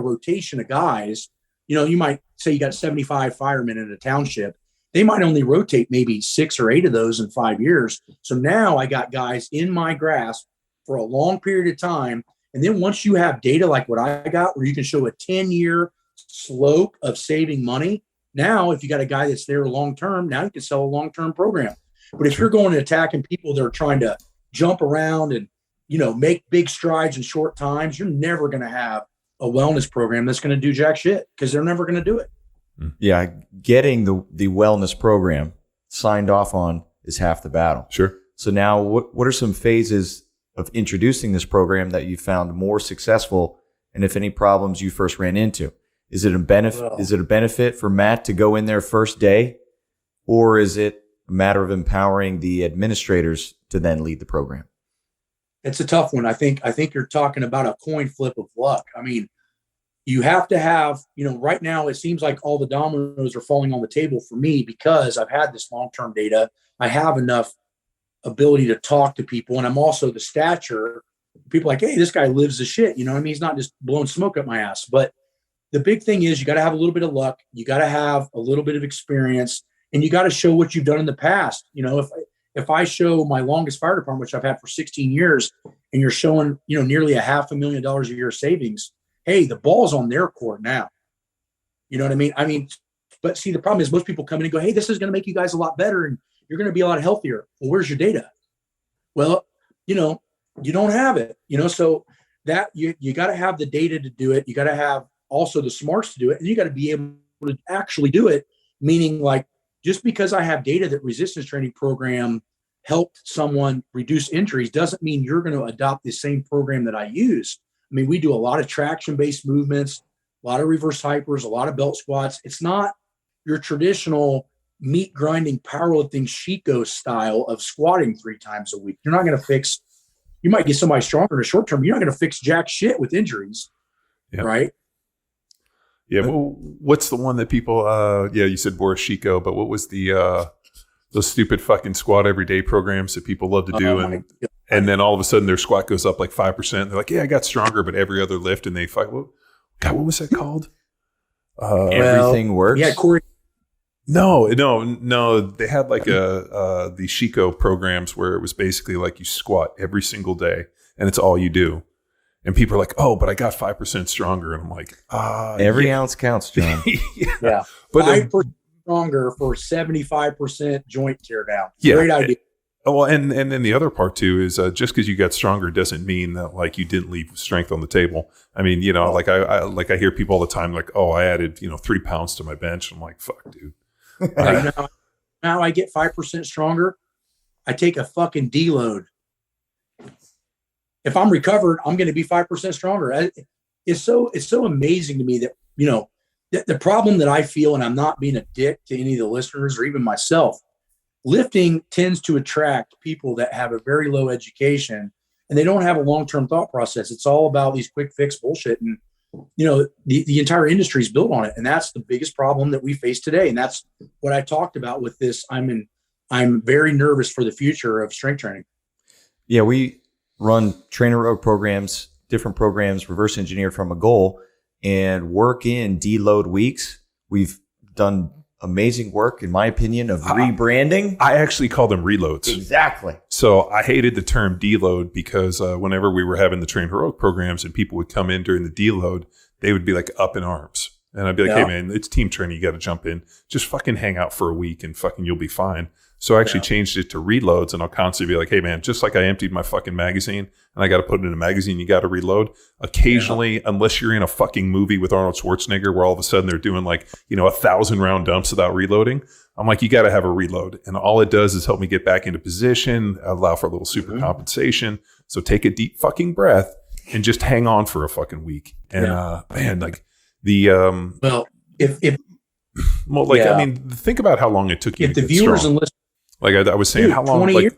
rotation of guys. You might say you got 75 firemen in a township. They might only rotate maybe 6 or 8 of those in 5 years. So now I got guys in my grasp for a long period of time. And then once you have data like what I got, where you can show a 10-year slope of saving money, now if you got a guy that's there long-term, now you can sell a long-term program. But if you're going and attacking people that are trying to jump around and, make big strides in short times, you're never going to have a wellness program that's going to do jack shit, because they're never going to do it. Yeah. Getting the wellness program signed off on is half the battle. Sure. So now what are some phases of introducing this program that you found more successful, and if any problems you first ran into? Is it a benefit for Matt to go in there first day, or is it a matter of empowering the administrators to then lead the program? It's a tough one. I think you're talking about a coin flip of luck. I mean, you have to have, right now it seems like all the dominoes are falling on the table for me, because I've had this long-term data. I have enough ability to talk to people, and I'm also the stature. People are like, hey, this guy lives the shit. He's not just blowing smoke up my ass. But the big thing is you got to have a little bit of luck. You got to have a little bit of experience, and you got to show what you've done in the past. If I show my longest fire department, which I've had for 16 years, and you're showing, nearly $500,000 a year savings, hey, the ball's on their court now. You know what I mean? But see, the problem is most people come in and go, hey, this is going to make you guys a lot better, and you're going to be a lot healthier. Well, where's your data? Well, you don't have it, so that you got to have the data to do it. You got to have also the smarts to do it. And you got to be able to actually do it. Meaning, like, just because I have data that resistance training program helped someone reduce injuries doesn't mean you're going to adopt the same program that I use. I mean, we do a lot of traction-based movements, a lot of reverse hypers, a lot of belt squats. It's not your traditional meat grinding powerlifting Chico style of squatting 3 times a week. You're not going to fix, you might get somebody stronger in the short term. You're not going to fix jack shit with injuries. Yeah. Right. Yeah. Well, what's the one that people, you said Boris Chico, but what was the, those stupid fucking squat everyday programs that people love to do. And then all of a sudden their squat goes up like 5%. They're like, yeah, I got stronger, but every other lift, and they fight. What was that called? Everything works. Yeah. Corey. No. They had like the Chico programs where it was basically like you squat every single day and it's all you do. And people are like, oh, but I got 5% stronger. And I'm like, every ounce counts, John. Yeah. But stronger for 75% joint tear down. Yeah. Great idea. Well, and then the other part too is just because you got stronger doesn't mean that like you didn't leave strength on the table. I mean, you know, like I hear people all the time like, oh, I added 3 pounds to my bench. I'm like, fuck, dude. Now I get 5% stronger. I take a fucking deload. If I'm recovered, I'm going to be 5% stronger. It's so amazing to me that, the problem that I feel, and I'm not being a dick to any of the listeners or even myself, lifting tends to attract people that have a very low education and they don't have a long-term thought process. It's all about these quick fix bullshit. And, the entire industry is built on it. And that's the biggest problem that we face today. And that's what I talked about with this. I'm very nervous for the future of strength training. Yeah. We run trainer road programs, different programs, reverse engineered from a goal, and work in deload weeks. We've done amazing work, in my opinion, of rebranding. I actually call them reloads. Exactly. So I hated the term deload because whenever we were having the train heroic programs and people would come in during the deload, they would be like up in arms. And I'd be like, hey man, it's team training. You got to jump in, just fucking hang out for a week and fucking you'll be fine. So I actually changed it to reloads, and I'll constantly be like, hey man, just like I emptied my fucking magazine and I got to put it in a magazine, you got to reload. Occasionally, unless you're in a fucking movie with Arnold Schwarzenegger where all of a sudden they're doing like, 1,000 round dumps without reloading, I'm like, you got to have a reload. And all it does is help me get back into position, allow for a little super compensation. So take a deep fucking breath and just hang on for a fucking week. And man, like the I mean, think about how long it took you to get viewers strong. And listeners, like I was saying, how long? 20 like, years?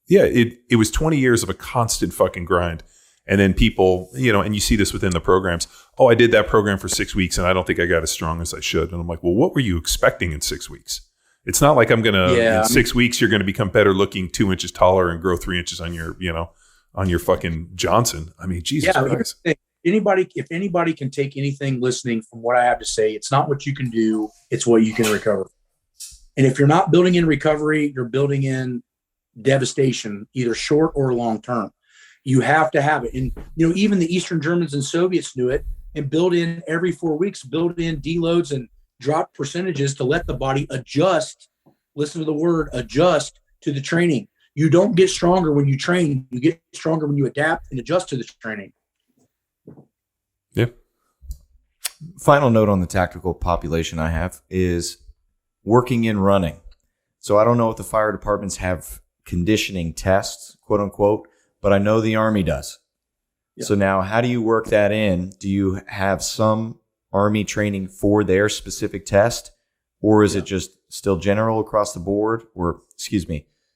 Yeah, it was 20 years of a constant fucking grind. And then people, and you see this within the programs. Oh, I did that program for 6 weeks and I don't think I got as strong as I should. And I'm like, well, what were you expecting in 6 weeks? It's not like I'm going to, in 6 weeks, you're going to become better looking, 2 inches taller and grow 3 inches on your fucking Johnson. I mean, Jesus Christ. If anybody can take anything listening from what I have to say, it's not what you can do, it's what you can recover. And if you're not building in recovery, you're building in devastation, either short or long term. You have to have it. And, even the Eastern Germans and Soviets knew it and build in every 4 weeks, build in deloads and drop percentages to let the body adjust. Listen to the word adjust to the training. You don't get stronger when you train. You get stronger when you adapt and adjust to the training. Yeah. Final note on the tactical population I have is working in running. So I don't know if the fire departments have conditioning tests, quote unquote, but I know the Army does. Yeah. So now how do you work that in? Do you have some Army training for their specific test, or is it just still general across the board, or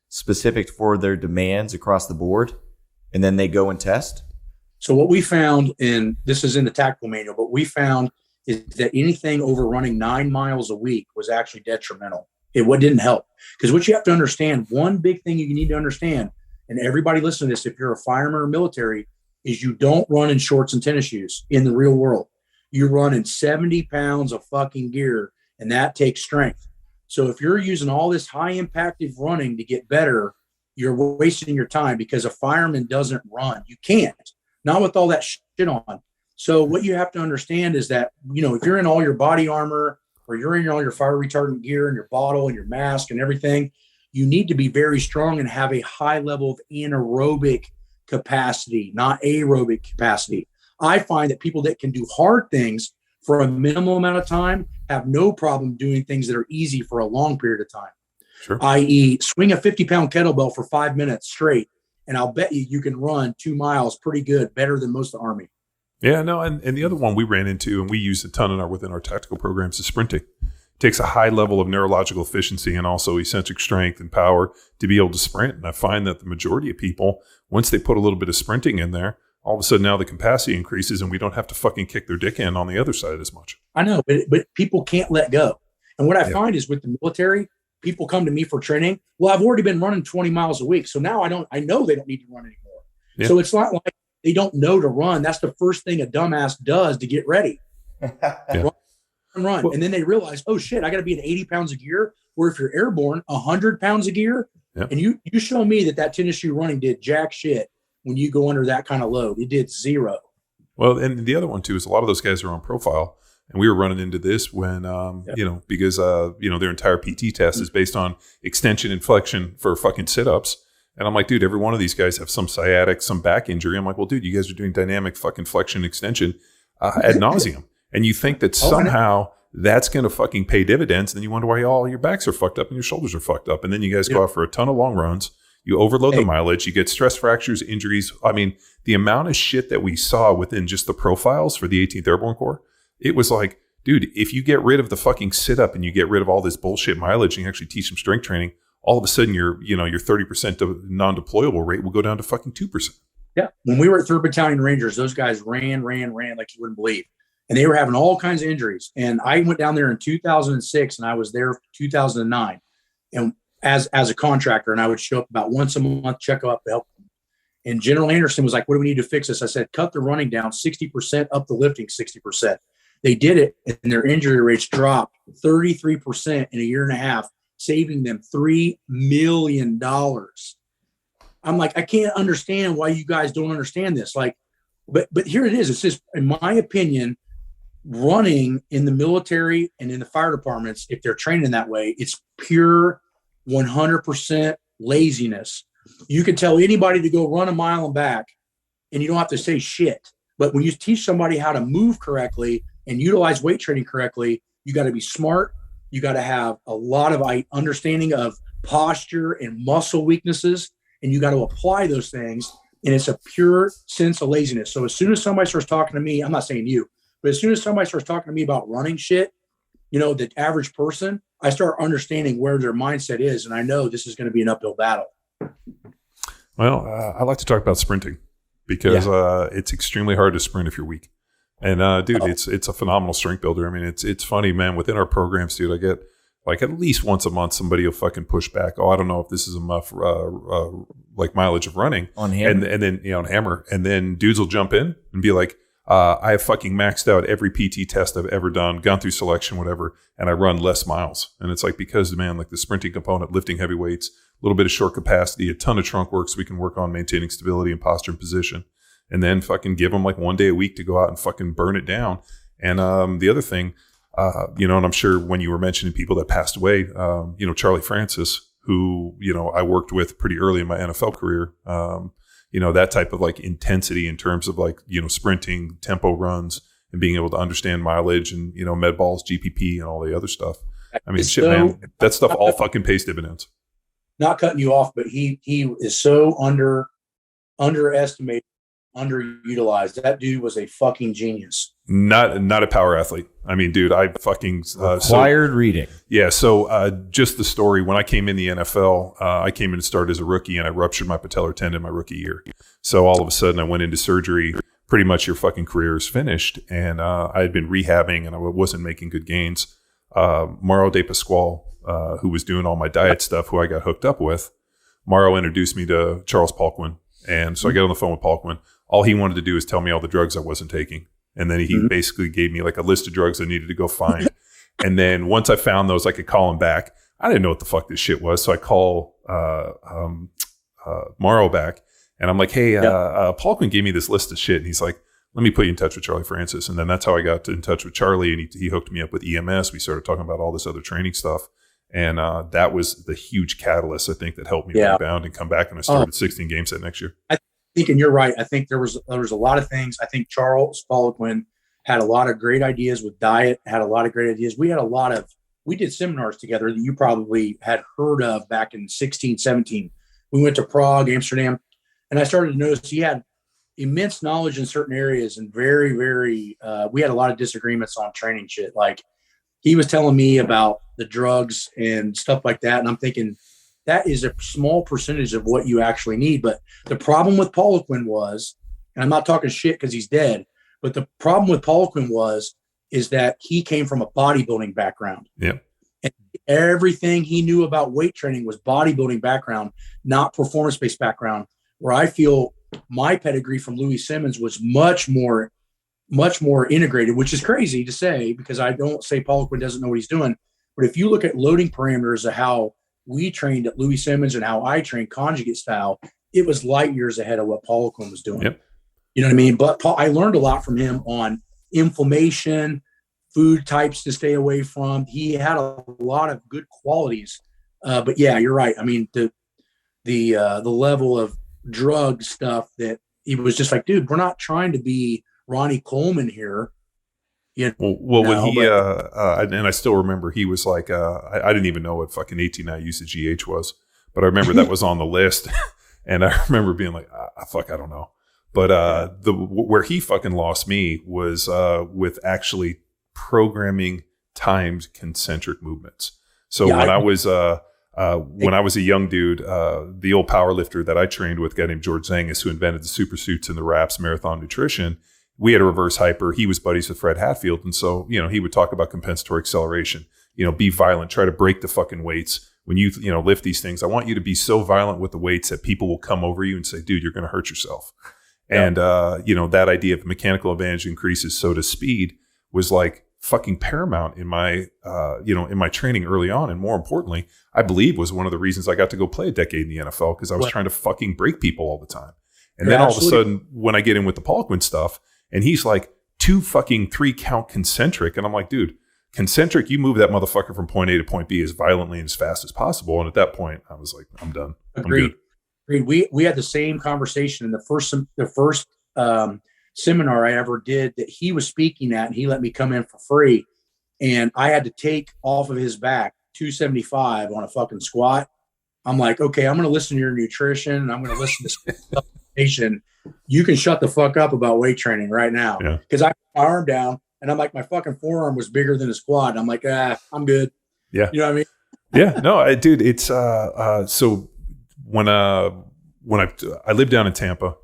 specific for their demands across the board, and then they go and test? So what we found, and this is in the tactical manual, but we found is that anything over running 9 miles a week was actually detrimental. It didn't help. Because what you have to understand, one big thing you need to understand, and everybody listen to this, if you're a fireman or military, is you don't run in shorts and tennis shoes in the real world. You run in 70 pounds of fucking gear, and that takes strength. So if you're using all this high impactive running to get better, you're wasting your time, because a fireman doesn't run. You can't. Not with all that shit on. So what you have to understand is that, if you're in all your body armor, or you're in all your fire retardant gear and your bottle and your mask and everything, you need to be very strong and have a high level of anaerobic capacity, not aerobic capacity. I find that people that can do hard things for a minimal amount of time have no problem doing things that are easy for a long period of time. Sure. I.e., swing a 50-pound kettlebell for 5 minutes straight, and I'll bet you can run 2 miles pretty good, better than most of the Army. Yeah, no, and the other one we ran into, and we use a ton within our tactical programs, is sprinting. It takes a high level of neurological efficiency and also eccentric strength and power to be able to sprint. And I find that the majority of people, once they put a little bit of sprinting in there, all of a sudden now the capacity increases and we don't have to fucking kick their dick in on the other side as much. I know, but people can't let go. And what I find is with the military, people come to me for training. Well, I've already been running 20 miles a week. So now I know they don't need to run anymore. Yeah. So it's not like they don't know to run. That's the first thing a dumbass does to get ready. Run. Well, and then they realize, oh shit, I got to be at 80 pounds of gear. Or if you're airborne, 100 pounds of gear. And you show me that tennis shoe running did jack shit when you go under that kind of load. It did zero. Well, and the other one too is a lot of those guys are on profile. And we were running into this when, because, their entire PT test is based on extension and flexion for fucking sit-ups. And I'm like, dude, every one of these guys have some sciatic, some back injury. I'm like, well, dude, you guys are doing dynamic fucking flexion extension ad nauseum. And you think that somehow that's going to fucking pay dividends. And then you wonder why all your backs are fucked up and your shoulders are fucked up. And then you guys go out for a ton of long runs. You overload the mileage. You get stress fractures, injuries. I mean, the amount of shit that we saw within just the profiles for the 18th Airborne Corps, it was like, dude, if you get rid of the fucking sit up and you get rid of all this bullshit mileage and you actually teach some strength training, all of a sudden your 30% non-deployable rate will go down to fucking 2%. Yeah. When we were at 3rd Battalion Rangers, those guys ran like you wouldn't believe. And they were having all kinds of injuries. And I went down there in 2006 and I was there for 2009. And as a contractor, and I would show up about once a month, check up, help them. And General Anderson was like, what do we need to fix this? I said, cut the running down 60%, up the lifting 60%. They did it, and their injury rates dropped 33% in a year and a half, saving them $3 million. I'm like, I can't understand why you guys don't understand this. Like, but here it is. It's just, in my opinion, running in the military and in the fire departments, if they're trained in that way, it's pure 100% laziness. You can tell anybody to go run a mile and back, and you don't have to say shit. But when you teach somebody how to move correctly and utilize weight training correctly, you got to be smart. You got to have a lot of understanding of posture and muscle weaknesses, and you got to apply those things. And it's a pure sense of laziness. So as soon as somebody starts talking to me, I'm not saying you, but as soon as somebody starts talking to me about running shit, the average person, I start understanding where their mindset is. And I know this is going to be an uphill battle. Well, I like to talk about sprinting because it's extremely hard to sprint if you're weak. And dude, it's a phenomenal strength builder. I mean, it's funny, man. Within our programs, dude, I get like at least once a month somebody will fucking push back. Oh, I don't know if this is enough like mileage of running on Hammer, and then on Hammer, and then dudes will jump in and be like, I have fucking maxed out every PT test I've ever done, gone through selection, whatever, and I run less miles. And it's like, because, man, like the sprinting component, lifting heavy weights, a little bit of short capacity, a ton of trunk work so we can work on maintaining stability and posture and position, and then fucking give them like one day a week to go out and fucking burn it down. And the other thing, and I'm sure when you were mentioning people that passed away, Charlie Francis, who, I worked with pretty early in my NFL career, that type of like intensity in terms of like, sprinting, tempo runs, and being able to understand mileage and, med balls, GPP, and all the other stuff. I mean, shit, man, that stuff all fucking pays dividends. Not cutting you off, but he is so underestimated, underutilized. That dude was a fucking genius. Not a power athlete. I mean, dude, I fucking required reading. Yeah. So just the story, when I came in the NFL, I came in to start as a rookie and I ruptured my patellar tendon my rookie year. So all of a sudden I went into surgery. Pretty much your fucking career is finished. And I had been rehabbing and I wasn't making good gains. Mauro De Pasquale, who was doing all my diet stuff, who I got hooked up with, Mauro introduced me to Charles Palquin. And so I got on the phone with Palquin. All he wanted to do is tell me all the drugs I wasn't taking. And then he basically gave me like a list of drugs I needed to go find. And then once I found those, I could call him back. I didn't know what the fuck this shit was. So I call Mauro back and I'm like, hey, Palquin gave me this list of shit. And he's like, let me put you in touch with Charlie Francis. And then that's how I got in touch with Charlie. And he hooked me up with EMS. We started talking about all this other training stuff. And that was the huge catalyst, I think, that helped me rebound and come back. And I started 16 games that next year. I think, and you're right. I think there was a lot of things. I think Charles Poliquin had a lot of great ideas with diet, had a lot of great ideas. We did seminars together that you probably had heard of back in 16, 17. We went to Prague, Amsterdam, and I started to notice he had immense knowledge in certain areas and very, very, we had a lot of disagreements on training shit. Like he was telling me about the drugs and stuff like that. And I'm thinking, that is a small percentage of what you actually need. But the problem with Poliquin was, and I'm not talking shit because he's dead, but the problem with Poliquin is that he came from a bodybuilding background. Yeah. And everything he knew about weight training was bodybuilding background, not performance-based background, where I feel my pedigree from Louie Simmons was much more integrated, which is crazy to say because I don't say Poliquin doesn't know what he's doing. But if you look at loading parameters of how we trained at Louie Simmons and how I trained conjugate style, it was light years ahead of what Poliquin was doing. Yep. You know what I mean? But I learned a lot from him on inflammation, food types to stay away from. He had a lot of good qualities. But yeah, you're right. I mean, the level of drug stuff that he was just like, dude, we're not trying to be Ronnie Coleman here. Well, when he and I still remember he was like, I didn't even know what fucking 18I use of GH was, but I remember that was on the list, and I remember being like, fuck, I don't know. But where he fucking lost me was with actually programming timed concentric movements. So when I was a young dude, the old power lifter that I trained with, a guy named George Zangus, who invented the super suits and the wraps, marathon nutrition, we had a reverse hyper. He was buddies with Fred Hatfield. And so, he would talk about compensatory acceleration, be violent, try to break the fucking weights. When you lift these things, I want you to be so violent with the weights that people will come over you and say, dude, you're going to hurt yourself. Yeah. And, that idea of mechanical advantage increases, so does speed, was like fucking paramount in my, in my training early on. And more importantly, I believe was one of the reasons I got to go play a decade in the NFL, because I was trying to fucking break people all the time. And then all of a sudden, when I get in with the Poliquin stuff, and he's like 2 fucking 3 count concentric. And I'm like, dude, concentric, you move that motherfucker from point A to point B as violently and as fast as possible. And at that point, I was like, I'm done. Agreed. We had the same conversation in the first seminar I ever did that he was speaking at, and he let me come in for free. And I had to take off of his back 275 on a fucking squat. I'm like, okay, I'm going to listen to your nutrition, and I'm going to listen to supplementation. You can shut the fuck up about weight training right now. Because I put my arm down, and I'm like, my fucking forearm was bigger than his quad. I'm like, I'm good. Yeah. You know what I mean? Yeah. No, dude, it's so when I lived down in Tampa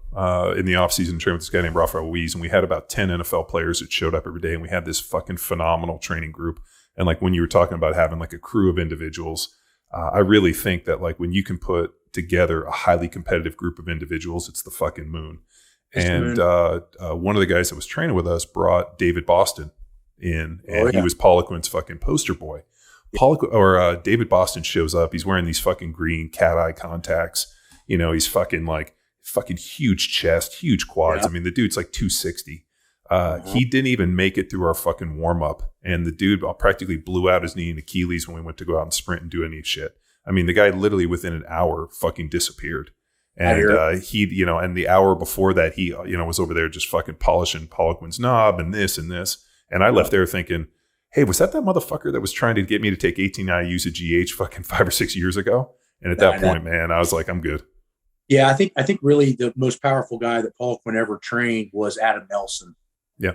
in the off season, trained with this guy named Rafael Ruiz, and we had about 10 NFL players that showed up every day, and we had this fucking phenomenal training group. And like when you were talking about having like a crew of individuals, I really think that like when you can put together a highly competitive group of individuals, it's the fucking moon. And one of the guys that was training with us brought David Boston in, and he was Poliquin's fucking poster boy. David Boston shows up. He's wearing these fucking green cat eye contacts. He's fucking huge chest, huge quads. I mean, the dude's like 260. He didn't even make it through our fucking warm up, and the dude practically blew out his knee and Achilles when we went to go out and sprint and do any shit. I mean, the guy literally within an hour fucking disappeared. And he, and the hour before that, he, was over there just fucking polishing Poliquin's knob and this and this. And I left there thinking, hey, was that motherfucker that was trying to get me to take 18I use a GH fucking 5 or 6 years ago? And at that point, man, I was like, I'm good. Yeah, I think really the most powerful guy that Poliquin ever trained was Adam Nelson. Yeah.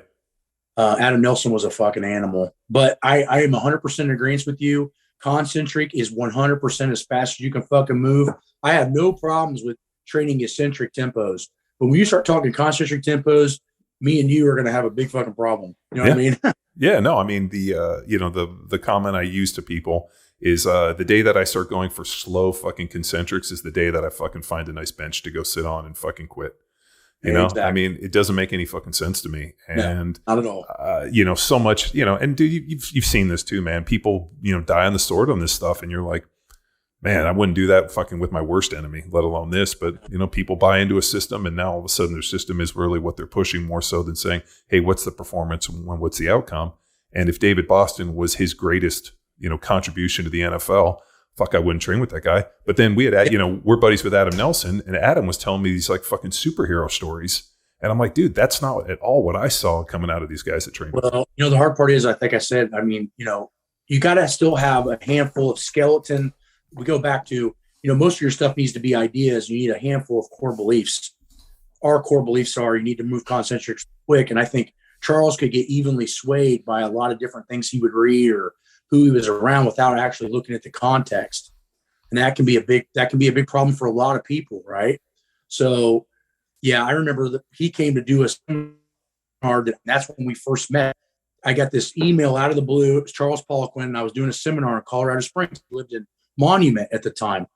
Adam Nelson was a fucking animal. But I am 100% in agreement with you. Concentric is 100% as fast as you can fucking move. I have no problems with training eccentric tempos. But when you start talking concentric tempos, me and you are going to have a big fucking problem. You know what I mean? Yeah, no, I mean, the comment I use to people is the day that I start going for slow fucking concentrics is the day that I fucking find a nice bench to go sit on and fucking quit. You know, exactly. I mean, it doesn't make any fucking sense to me. And, not at all. So much, and dude, you've seen this too, man. People, die on the sword on this stuff. And you're like, man, I wouldn't do that fucking with my worst enemy, let alone this. But, people buy into a system, and now all of a sudden their system is really what they're pushing more so than saying, hey, what's the performance and what's the outcome? And if David Boston was his greatest, contribution to the NFL, fuck, I wouldn't train with that guy. But then we had, we're buddies with Adam Nelson, and Adam was telling me these like fucking superhero stories. And I'm like, dude, that's not at all what I saw coming out of these guys that train. Well, the hard part is, I think I said, I mean, you got to still have a handful of skeleton. We go back to, most of your stuff needs to be ideas. You need a handful of core beliefs. Our core beliefs are you need to move concentrics quick. And I think Charles could get evenly swayed by a lot of different things he would read or who he was around without actually looking at the context. And that can be a big problem for a lot of people. Right. So yeah, I remember that he came to do a seminar. That's when we first met. I got this email out of the blue. It was Charles Poliquin, and I was doing a seminar in Colorado Springs. He lived in Monument at the time.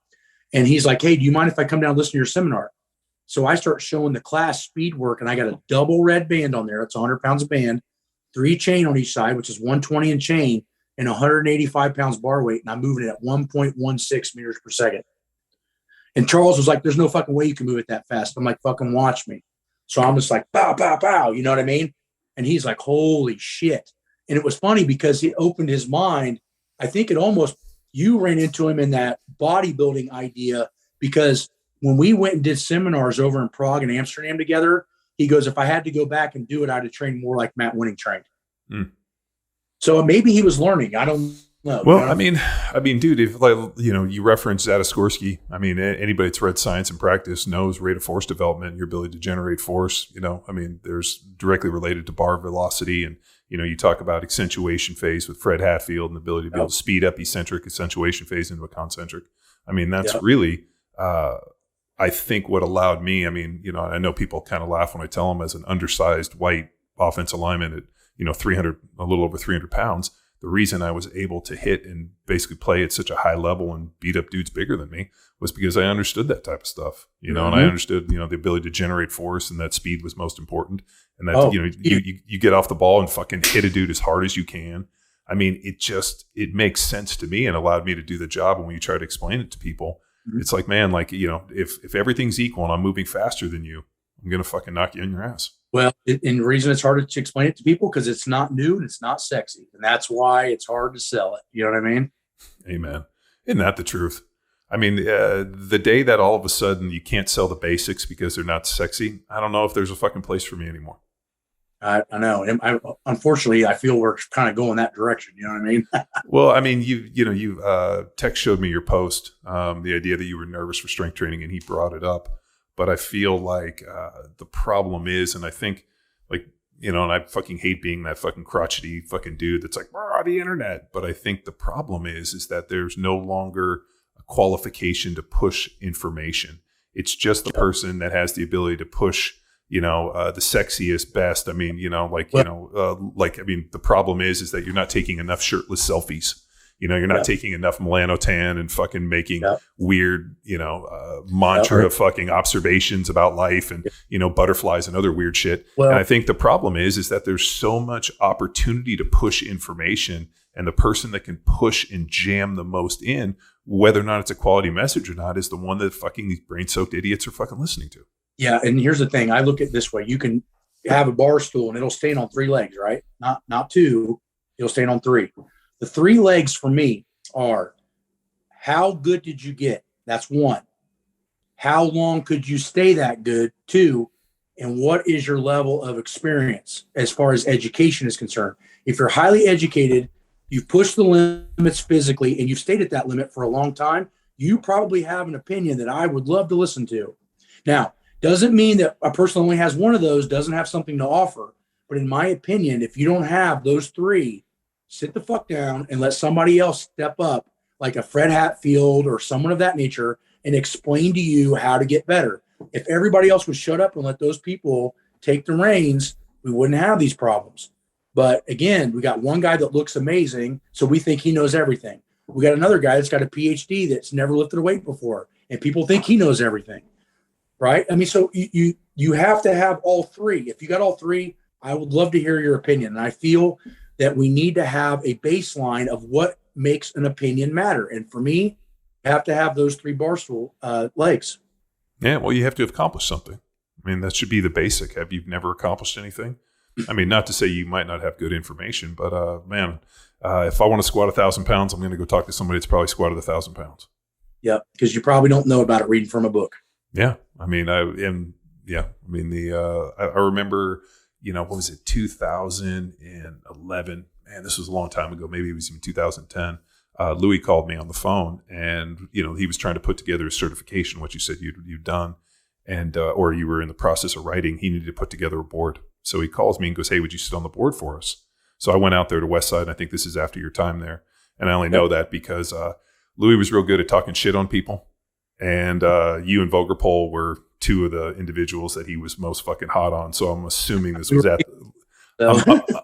And he's like, hey, do you mind if I come down and listen to your seminar? So I start showing the class speed work, and I got a double red band on there. It's 100 pounds of band, 3 chain on each side, which is 120 in chain, and 185 pounds bar weight. And I'm moving it at 1.16 meters per second. And Charles was like, there's no fucking way you can move it that fast. I'm like, fucking watch me. So I'm just like, pow, pow, pow. You know what I mean? And he's like, holy shit. And it was funny because he opened his mind. I think it almost, you ran into him in that bodybuilding idea, because when we went and did seminars over in Prague and Amsterdam together, he goes, if I had to go back and do it, I'd have trained more like Matt Wenning trained. So maybe he was learning. I don't know. Well, I mean, dude, if you reference Zadaskorsky, I mean, anybody that's read Science and Practice knows rate of force development, your ability to generate force, I mean, there's directly related to bar velocity. And, you talk about accentuation phase with Fred Hatfield and the ability to be able to speed up eccentric accentuation phase into a concentric. I mean, that's really, I think what allowed me, I mean, I know people kind of laugh when I tell them as an undersized white offensive lineman at, 300, a little over 300 pounds, the reason I was able to hit and basically play at such a high level and beat up dudes bigger than me was because I understood that type of stuff, and I understood, the ability to generate force, and that speed was most important. And that, you get off the ball and fucking hit a dude as hard as you can. I mean, it makes sense to me and allowed me to do the job. And when you try to explain it to people, it's like, man, if everything's equal and I'm moving faster than you, I'm going to fucking knock you in your ass. Well, and the reason it's harder to explain it to people because it's not new and it's not sexy. And that's why it's hard to sell it. You know what I mean? Amen. Isn't that the truth? I mean, the day that all of a sudden you can't sell the basics because they're not sexy, I don't know if there's a fucking place for me anymore. I know. And unfortunately, I feel we're kind of going that direction. You know what I mean? Well, I mean, you Tex showed me your post, the idea that you were nervous for strength training, and he brought it up. But I feel like the problem is, and I think and I fucking hate being that fucking crotchety fucking dude that's like, the internet. But I think the problem is that there's no longer a qualification to push information. It's just the person that has the ability to push, the sexiest, best. I mean, the problem is that you're not taking enough shirtless selfies. You're not taking enough melanotan and fucking making weird, mantra fucking observations about life and, butterflies and other weird shit. Well, and I think the problem is that there's so much opportunity to push information, and the person that can push and jam the most in, whether or not it's a quality message or not, is the one that fucking these brain-soaked idiots are fucking listening to. Yeah. And here's the thing. I look at it this way. You can have a bar stool and it'll stand on 3 legs, right? Not 2. It'll stand on 3. The 3 legs for me are, how good did you get? That's 1. How long could you stay that good? 2. And what is your level of experience as far as education is concerned? If you're highly educated, you've pushed the limits physically, and you've stayed at that limit for a long time, you probably have an opinion that I would love to listen to. Now, doesn't mean that a person only has one of those doesn't have something to offer. But in my opinion, if you don't have those 3, sit the fuck down and let somebody else step up, like a Fred Hatfield or someone of that nature, and explain to you how to get better. If everybody else would shut up and let those people take the reins, we wouldn't have these problems. But again, we got one guy that looks amazing, so we think he knows everything. We got another guy that's got a PhD that's never lifted a weight before, and people think he knows everything, right? I mean, so you have to have all 3. If you got all 3, I would love to hear your opinion. And I feel that we need to have a baseline of what makes an opinion matter. And for me, you have to have those 3 bar stool legs. Yeah, well, you have to accomplish something. I mean, that should be the basic. Have you never accomplished anything? I mean, not to say you might not have good information, but if I want to squat 1,000 pounds, I'm going to go talk to somebody that's probably squatted 1,000 pounds. Yeah, because you probably don't know about it reading from a book. Yeah, I mean, I remember, what was it, 2011? Man, this was a long time ago. Maybe it was even 2010. Louie called me on the phone, and he was trying to put together a certification, what you said you'd done, and or you were in the process of writing. He needed to put together a board, so he calls me and goes, "Hey, would you sit on the board for us?" So I went out there to Westside, and I think this is after your time there, and I only know that because Louie was real good at talking shit on people, and you and Vogerpol were 2 of the individuals that he was most fucking hot on. So I'm assuming this was at.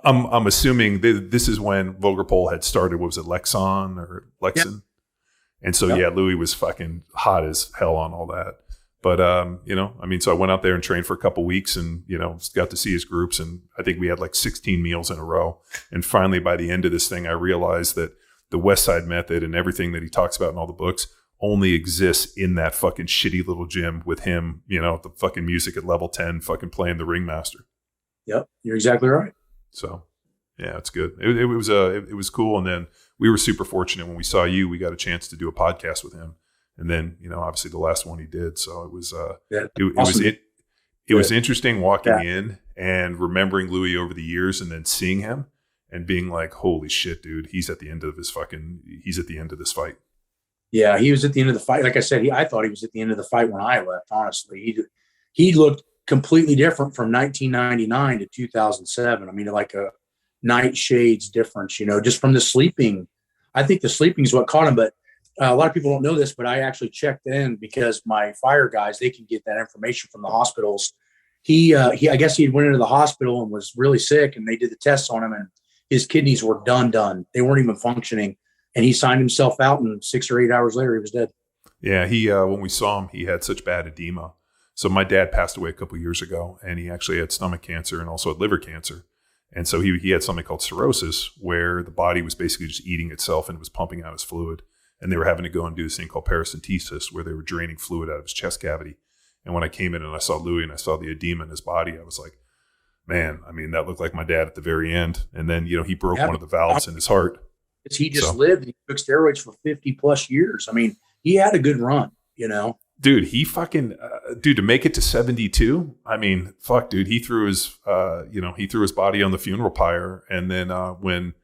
I'm assuming this is when Vogerpol had started. What was it, Lexon or Lexon? Yep. And so Louie was fucking hot as hell on all that. But so I went out there and trained for a couple weeks, and got to see his groups, and I think we had like 16 meals in a row. And finally, by the end of this thing, I realized that the Westside method and everything that he talks about in all the books only exists in that fucking shitty little gym with him, the fucking music at level 10, fucking playing the ringmaster. Yep, you're exactly right. So, Yeah, it's good. It was cool. And then we were super fortunate when we saw you. We got a chance to do a podcast with him. And then, obviously the last one he did. So it was it was interesting walking in and remembering Louie over the years, and then seeing him and being like, holy shit, dude, he's at the end of this fight. Yeah, he was at the end of the fight. Like I said, I thought he was at the end of the fight when I left. Honestly, he looked completely different from 1999 to 2007. I mean, like a night shades difference, just from the sleeping. I think the sleeping is what caught him. But a lot of people don't know this, but I actually checked in because my fire guys, they can get that information from the hospitals. I guess he went into the hospital and was really sick, and they did the tests on him, and his kidneys were done. They weren't even functioning. And he signed himself out, and 6 or 8 hours later, he was dead. Yeah, he when we saw him, he had such bad edema. So my dad passed away a couple of years ago, and he actually had stomach cancer and also had liver cancer. And so he had something called cirrhosis, where the body was basically just eating itself and it was pumping out his fluid. And they were having to go and do this thing called paracentesis, where they were draining fluid out of his chest cavity. And when I came in and I saw Louie and I saw the edema in his body, I was like, man, I mean, that looked like my dad at the very end. And then, he broke one of the valves in his heart. He just lived. He took steroids for 50 plus years. I mean, he had a good run, Dude, he fucking, to make it to 72. I mean, fuck, dude, he threw his body on the funeral pyre. And then when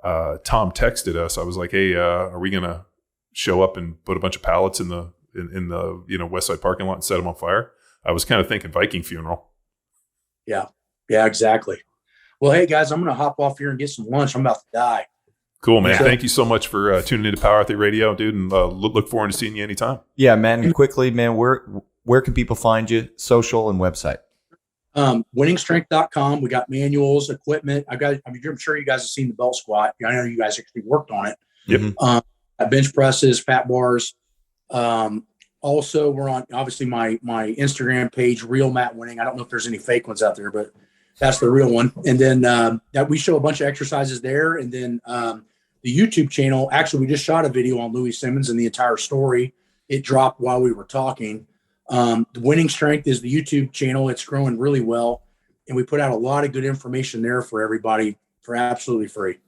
Tom texted us, I was like, hey, are we going to show up and put a bunch of pallets in the Westside parking lot and set them on fire? I was kind of thinking Viking funeral. Yeah, exactly. Well, hey guys, I'm going to hop off here and get some lunch. I'm about to die. Cool, man. Thank you so much for tuning into Power Athlete Radio, dude, and look forward to seeing you anytime. Yeah, man. And quickly, man, where can people find you? Social and website. Wenningstrength.com. We got manuals, equipment. I'm sure you guys have seen the belt squat. I know you guys actually worked on it. Yep. Bench presses, fat bars. Also, we're on obviously my Instagram page, Real Matt Wenning. I don't know if there's any fake ones out there, but that's the real one. And then that we show a bunch of exercises there. And then the YouTube channel, actually, we just shot a video on Louie Simmons and the entire story. It dropped while we were talking. The Wenning Strength is the YouTube channel. It's growing really well. And we put out a lot of good information there for everybody for absolutely free.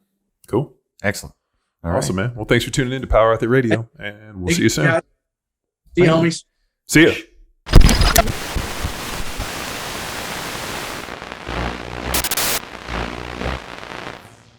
Cool. Excellent. All awesome, right, man. Well, thanks for tuning in to Power Athlete Radio, and we'll see you soon. See you, homies. See ya.